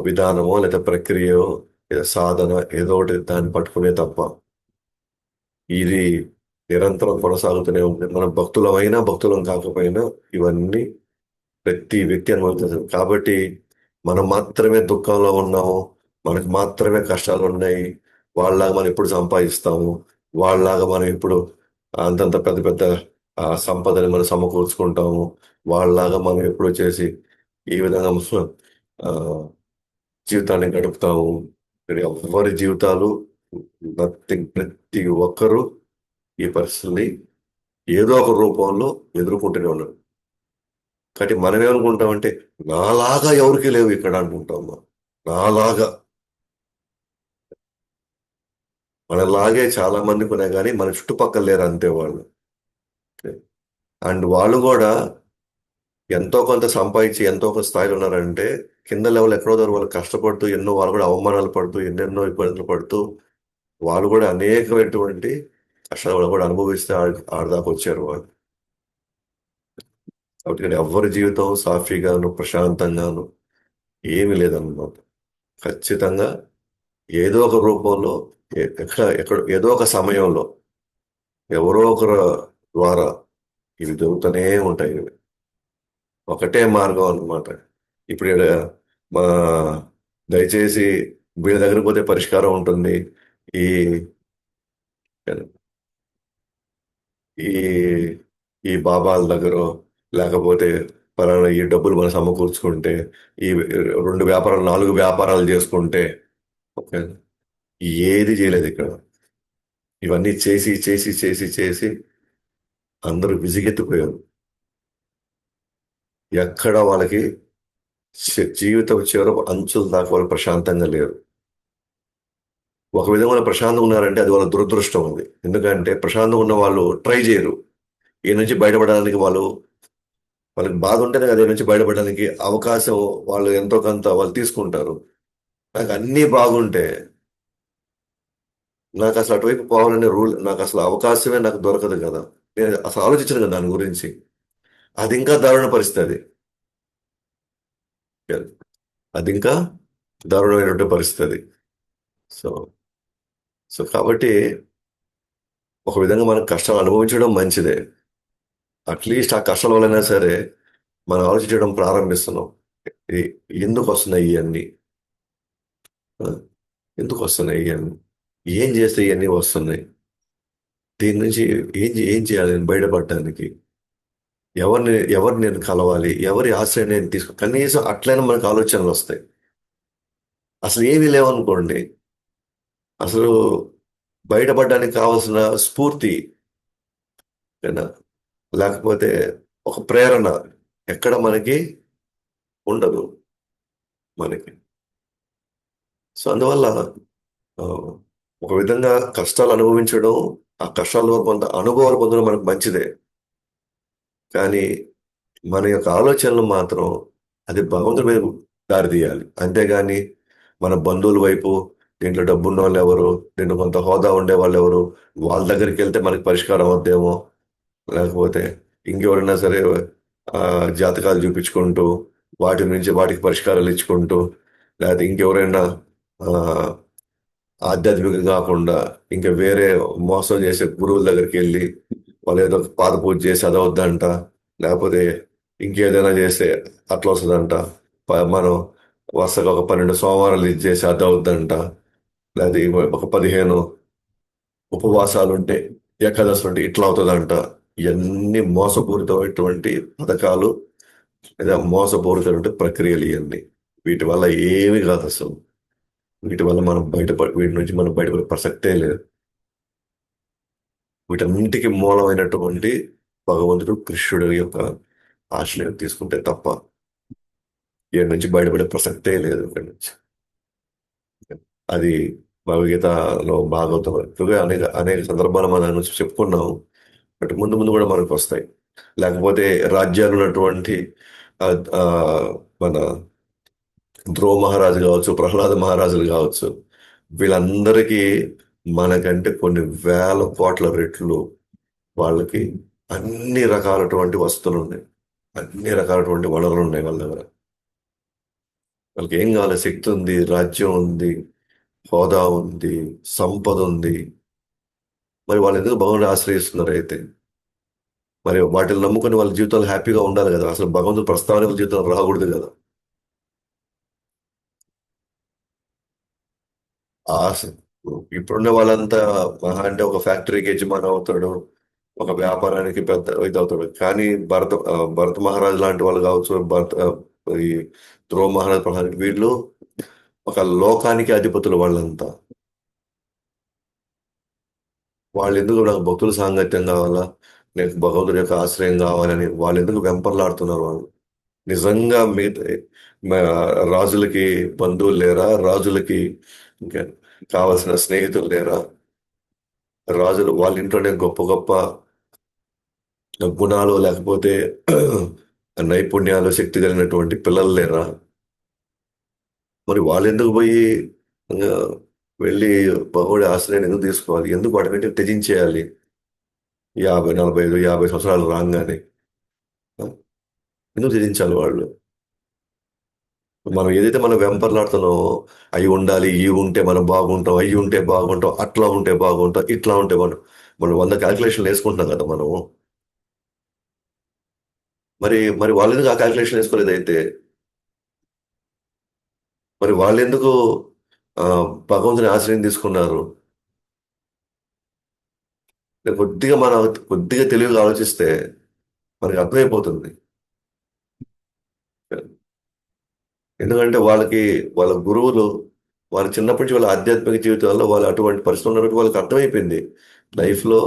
విధానమో లేదా ప్రక్రియో లేదా సాధన ఏదో ఒకటి దాన్ని పట్టుకునే తప్ప ఇది నిరంతరం కొనసాగుతూనే ఉంటుంది. మనం భక్తులమైనా భక్తులం కాకపోయినా ఇవన్నీ ప్రతి వ్యక్తి అనుభవించారు. కాబట్టి మనం మాత్రమే దుఃఖంలో ఉన్నాము, మనకు మాత్రమే కష్టాలు ఉన్నాయి, వాళ్ళలాగా మనం ఎప్పుడు సంపాదిస్తాము, వాళ్ళలాగా మనం ఇప్పుడు అంతంత పెద్ద పెద్ద సంపదని మనం సమకూర్చుకుంటాము, వాళ్ళలాగా మనం ఎప్పుడు వచ్చేసి ఈ విధంగా ఆ, జీవితాన్ని గడుపుతాము. కానీ ఎవరి జీవితాలు నథింగ్, ప్రతి ఒక్కరూ ఈ పరిస్థితుల్ని ఏదో ఒక రూపంలో ఎదుర్కొంటూనే ఉన్నారు. కాబట్టి మనం ఏమనుకుంటామంటే నాలాగా ఎవరికి లేవు ఇక్కడ అనుకుంటాం మనం. నాలాగా మనలాగే చాలా మందికి ఉన్నాయి, కానీ మన చుట్టుపక్కల లేరు అంతే వాళ్ళు. అండ్ వాళ్ళు కూడా ఎంతో కొంత సంపాదించి ఎంతో ఒక స్థాయిలో ఉన్నారంటే కింద లెవెల్ ఎక్కడో దగ్గర వాళ్ళు కష్టపడుతూ ఎన్నో, వాళ్ళు కూడా అవమానాలు పడుతూ ఎన్నెన్నో ఇబ్బందులు పడుతూ వాళ్ళు కూడా అనేకమైనటువంటి కష్టాలు కూడా అనుభవిస్తే ఆడదాకా వచ్చారు వాళ్ళు. కాబట్టి ఇక్కడ ఎవరి జీవితం సాఫీగాను ప్రశాంతంగాను ఏమీ లేదన్నమాట. ఖచ్చితంగా ఏదో ఒక రూపంలో ఎక్కడ ఏదో ఒక సమయంలో ఎవరో ఒకరు ద్వారా ఇవి జరుగుతూనే ఉంటాయి ఇవి. ఒకటే మార్గం అన్నమాట. ఇప్పుడు మా దయచేసి వీళ్ళ దగ్గర పోతే పరిష్కారం ఉంటుంది, ఈ ఈ ఈ బాబాల దగ్గర, లేకపోతే పలానా ఈ డబ్బులు మనం సమకూర్చుకుంటే, ఈ రెండు వ్యాపారాలు నాలుగు వ్యాపారాలు చేసుకుంటే, ఓకే, ఏది చేయలేదు ఇక్కడ. ఇవన్నీ చేసి చేసి చేసి చేసి అందరూ విసిగెత్తిపోయారు. ఎక్కడ వాళ్ళకి జీవితం చివరి అంచుల దాకా వాళ్ళు ప్రశాంతంగా లేరు. ఒక విధంగా వాళ్ళు ప్రశాంతంగా ఉన్నారంటే అది వాళ్ళ దురదృష్టం ఉంది. ఎందుకంటే ప్రశాంతంగా ఉన్న వాళ్ళు ట్రై చేయరు. ఈ నుంచి బయటపడడానికి వాళ్ళకి బాధ ఉంటేనే కదా ఈ నుంచి బయటపడడానికి అవకాశం వాళ్ళు ఎంతో కొంత వాళ్ళు తీసుకుంటారు. నాకు అన్నీ బాగుంటే నాకు అసలు అటువైపు పోవాలనే రూల్, నాకు అసలు అవకాశమే నాకు దొరకదు కదా. నేను అసలు ఆలోచించను కదా దాని గురించి. అది ఇంకా దారుణ పరిస్థితి అది. అది ఇంకా దారుణమైనటువంటి పరిస్థితి అది. సో సో కాబట్టి ఒక విధంగా మనం కష్టాలు అనుభవించడం మంచిదే. అట్లీస్ట్ ఆ కష్టాల వల్లైనా సరే మనం ఆలోచించడం ప్రారంభిస్తున్నాం. ఈ- ఎందుకు వస్తున్నాయి ఇవన్నీ, ఆ, ఎందుకు వస్తున్నాయి ఇవన్నీ, ఏం చేస్తే ఇవన్నీ వస్తున్నాయి, దీని నుంచి ఏం చేయాలి నేను బయటపడడానికి, ఎవరిని నేను కలవాలి, ఎవరి ఆశ్రయం నేను కనీసం అట్లయినా మనకు ఆలోచనలు వస్తాయి. అసలు ఏమీ లేవనుకోండి, అసలు బయటపడడానికి కావాల్సిన స్ఫూర్తి ఏనా? లేకపోతే ఒక ప్రేరణ ఎక్కడ మనకి ఉండదు మనకి. సో అందువల్ల ఆ, ఒక విధంగా కష్టాలు అనుభవించడం, ఆ కష్టాల కొంత అనుభవాలు పొందడం మనకు మంచిదే. కానీ మన యొక్క ఆలోచనలు మాత్రం అది భగవంతుడి మీద దారి తీయాలి. అంతేగాని మన బంధువుల వైపు, దీంట్లో డబ్బున్న వాళ్ళు ఎవరు, దీంట్లో కొంత హోదా ఉండే వాళ్ళు ఎవరు, వాళ్ళ దగ్గరికి వెళ్తే మనకి పరిష్కారం అవుద్దేమో, లేకపోతే ఇంకెవరైనా సరే ఆ, జాతకాలు చూపించుకుంటూ వాటికి పరిష్కారాలు ఇచ్చుకుంటూ, లేకపోతే ఇంకెవరైనా ఆ, ఆధ్యాత్మికంగా కాకుండా ఇంకా వేరే మోసం చేసే గురువుల దగ్గరికి వెళ్ళి వాళ్ళు ఏదో పాద పూజ చేసి అదవుద్దంట, లేకపోతే ఇంకేదైనా చేస్తే అట్లా వస్తుందంట, మనం వరుసగా ఒక 12 సోమవారాలు ఇది చేసి అదవుద్దంట, లేకపోతే ఒక 15 ఉపవాసాలు ఉంటే, ఏకాదశి ఉంటే ఇట్లా అవుతుందంట. ఇవన్నీ మోసపూరితమైనటువంటి పథకాలు లేదా మోసపూరితమైన ప్రక్రియలు ఇవన్నీ. వీటి వల్ల ఏమి కాదు అసలు. వీటి వల్ల మనం వీటి నుంచి మనం బయటపడే ప్రసక్తే లేదు. వీటన్నింటికి మూలమైనటువంటి భగవంతుడు కృష్ణుడు యొక్క ఆశ్రయం తీసుకుంటే తప్ప వీటి నుంచి బయటపడే ప్రసక్తే లేదు ఇక్కడి నుంచి. అది భగవద్గీతలో భాగవతం ఎక్కువగా అనేక అనేక సందర్భాలు మనం చెప్పుకున్నాం. బట్ ముందు ముందు కూడా మనకు వస్తాయి. లేకపోతే రాజ్యాలు ఉన్నటువంటి ఆ, ఆ, మన ధ్రువ మహారాజు కావచ్చు, ప్రహ్లాద మహారాజులు కావచ్చు, వీళ్ళందరికీ మనకంటే కొన్ని వేల కోట్ల రెట్లు వాళ్ళకి అన్ని రకాలటువంటి వస్తువులు ఉన్నాయి, అన్ని రకాలటువంటి వనరులు ఉన్నాయి వాళ్ళ దగ్గర. వాళ్ళకి ఏం కావాలి? శక్తి ఉంది, రాజ్యం ఉంది, హోదా ఉంది, సంపద ఉంది. మరి వాళ్ళు ఎందుకు భగవంతుని ఆశ్రయిస్తున్నారు అయితే? మరి వాటిని నమ్ముకొని వాళ్ళ జీవితాలు హ్యాపీగా ఉండాలి కదా. అసలు భగవంతుడు ప్రస్తావన వాళ్ళ జీవితంలో రాకూడదు కదా. ఆశ ఇప్పుడున్న వాళ్ళంతా మహా అంటే ఒక ఫ్యాక్టరీకి యజమాని అవుతాడు, ఒక వ్యాపారానికి పెద్ద ఇది అవుతాడు. కానీ భరత మహారాజు లాంటి వాళ్ళు కావచ్చు, ఈ ధ్రువ మహారాజు ప్రధాని వీళ్ళు ఒక లోకానికి అధిపతులు వాళ్ళంతా. వాళ్ళు ఎందుకు నాకు భక్తుల సాంగత్యం కావాలా, నాకు భగవంతుడి యొక్క ఆశ్రయం కావాలని వాళ్ళు ఎందుకు వెంపర్లాడుతున్నారు వాళ్ళు? నిజంగా మిగతా మా రాజులకి బంధువులు లేరా? రాజులకి ఇంకా కావలసిన స్నేహితులు లేరా? రాజులు వాళ్ళ ఇంట్లోనే గొప్ప గొప్ప గుణాలు లేకపోతే నైపుణ్యాలు, శక్తి కలిగినటువంటి పిల్లలు లేరా? మరి వాళ్ళు ఎందుకు పోయి ఆ, వెళ్ళి భగవాడి ఆశ్రయాన్ని ఎందుకు తీసుకోవాలి? ఎందుకు వాటిని త్యజించేయాలి? 50, 45, 50 సంవత్సరాలు రాగానే ఎందుకు త్యజించాలి వాళ్ళు? మనం ఏదైతే మనం వెంపర్లాడుతున్నామో, అవి ఉండాలి, ఇవి ఉంటే మనం బాగుంటాం, అవి ఉంటే బాగుంటాం, అట్లా ఉంటే బాగుంటాం, ఇట్లా ఉంటే మనం మనం 100 క్యాల్కులేషన్లు వేసుకుంటున్నాం కదా మనము. మరి వాళ్ళు ఎందుకు ఆ క్యాల్కులేషన్ వేసుకోలేదు అయితే? మరి వాళ్ళు ఎందుకు ఆ, భగవంతుని ఆశ్రయం తీసుకున్నారు? కొద్దిగా మనం కొద్దిగా తెలివిగా ఆలోచిస్తే మనకి అర్థమైపోతుంది. ఎందుకంటే వాళ్ళ గురువులు వాళ్ళ చిన్నప్పటి నుంచి వాళ్ళ ఆధ్యాత్మిక జీవితాల్లో వాళ్ళు అటువంటి పరిస్థితులు ఉన్నప్పుడు వాళ్ళకి అర్థమైపోయింది. లైఫ్లో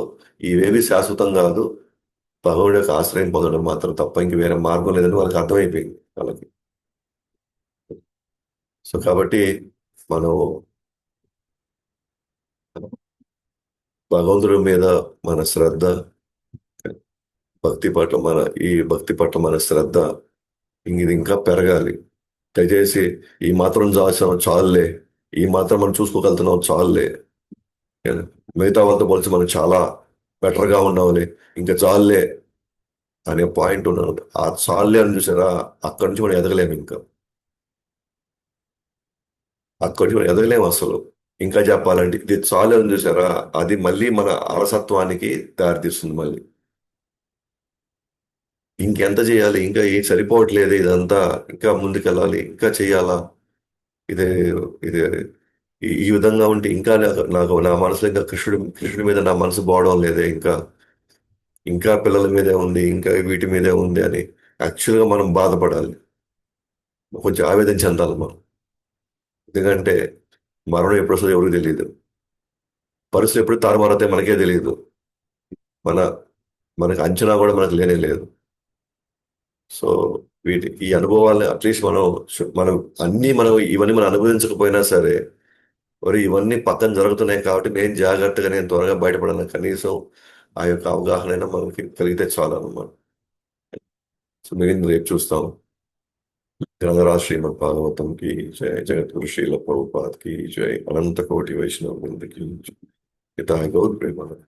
ఇవేవి శాశ్వతం కాదు, భగవుడి యొక్క ఆశ్రయం పొందడం మాత్రం తప్ప ఇంక వేరే మార్గం లేదని వాళ్ళకి అర్థమైపోయింది వాళ్ళకి. సో కాబట్టి మనం భగవంతుడి మీద మన శ్రద్ధ, భక్తి పట్ల మన ఈ భక్తి పట్ల మన శ్రద్ధ ఇది ఇంకా పెరగాలి. దయచేసి ఈ మాత్రం చాలు చాలులే, ఈ మాత్రం మనం చూసుకోగలుగుతున్నాం చాలులే, మిగతా వాళ్ళతో పోల్చి మనం చాలా బెటర్గా ఉన్నాంలే, ఇంకా చాలులే అనే పాయింట్ ఉన్నాడు. ఆ చాలులే అని చూసారా, అక్కడి నుంచి మనం ఎదగలేము ఇంకా. అక్కడి నుంచి మనం ఎదగలేము అసలు. ఇంకా చెప్పాలంటే ఇది చాలు అని చూసారా, అది మళ్ళీ మన అలసత్వానికి దారితీస్తుంది మళ్ళీ. ఇంకెంత చేయాలి, ఇంకా ఏం సరిపోవట్లేదు ఇదంతా, ఇంకా ముందుకెళ్ళాలి, ఇంకా చెయ్యాలా, ఇదే ఇదే ఈ విధంగా ఉంటే ఇంకా నాకు నా మనసులో ఇంకా కృష్ణుడి మీద నా మనసు పోవడం లేదే, ఇంకా పిల్లల మీదే ఉంది, ఇంకా వీటి మీదే ఉంది అని యాక్చువల్గా మనం బాధపడాలి, కొంచెం ఆవేదన చెందాలి మనం. ఎందుకంటే మరణం ఎప్పుడు వస్తుందో ఎవరికి తెలియదు, పరిస్థితులు ఎప్పుడు తారుమారైతే మనకే తెలియదు, మన మనకి అంచనా కూడా మనకు లేనే లేదు. సో ఈ అనుభవాలు అట్లీస్ట్ మనం ఇవన్నీ మనం అనుభవించకపోయినా సరే, మరి ఇవన్నీ పక్కన జరుగుతున్నాయి కాబట్టి నేను త్వరగా బయటపడాను కనీసం ఆ యొక్క అవగాహన అయినా మనకి కలిగితే చాలు అనమాట. సో మిగిలింది రేపు చూస్తాం. గ్రంథరాజ్ శ్రీమద్ భాగవతం की जय, जगतगुरु श्रील प्रभुपाद की जय, अनंत कोटि वैष्णव वृंद की जय। हिताय गौर प्रेमानंद।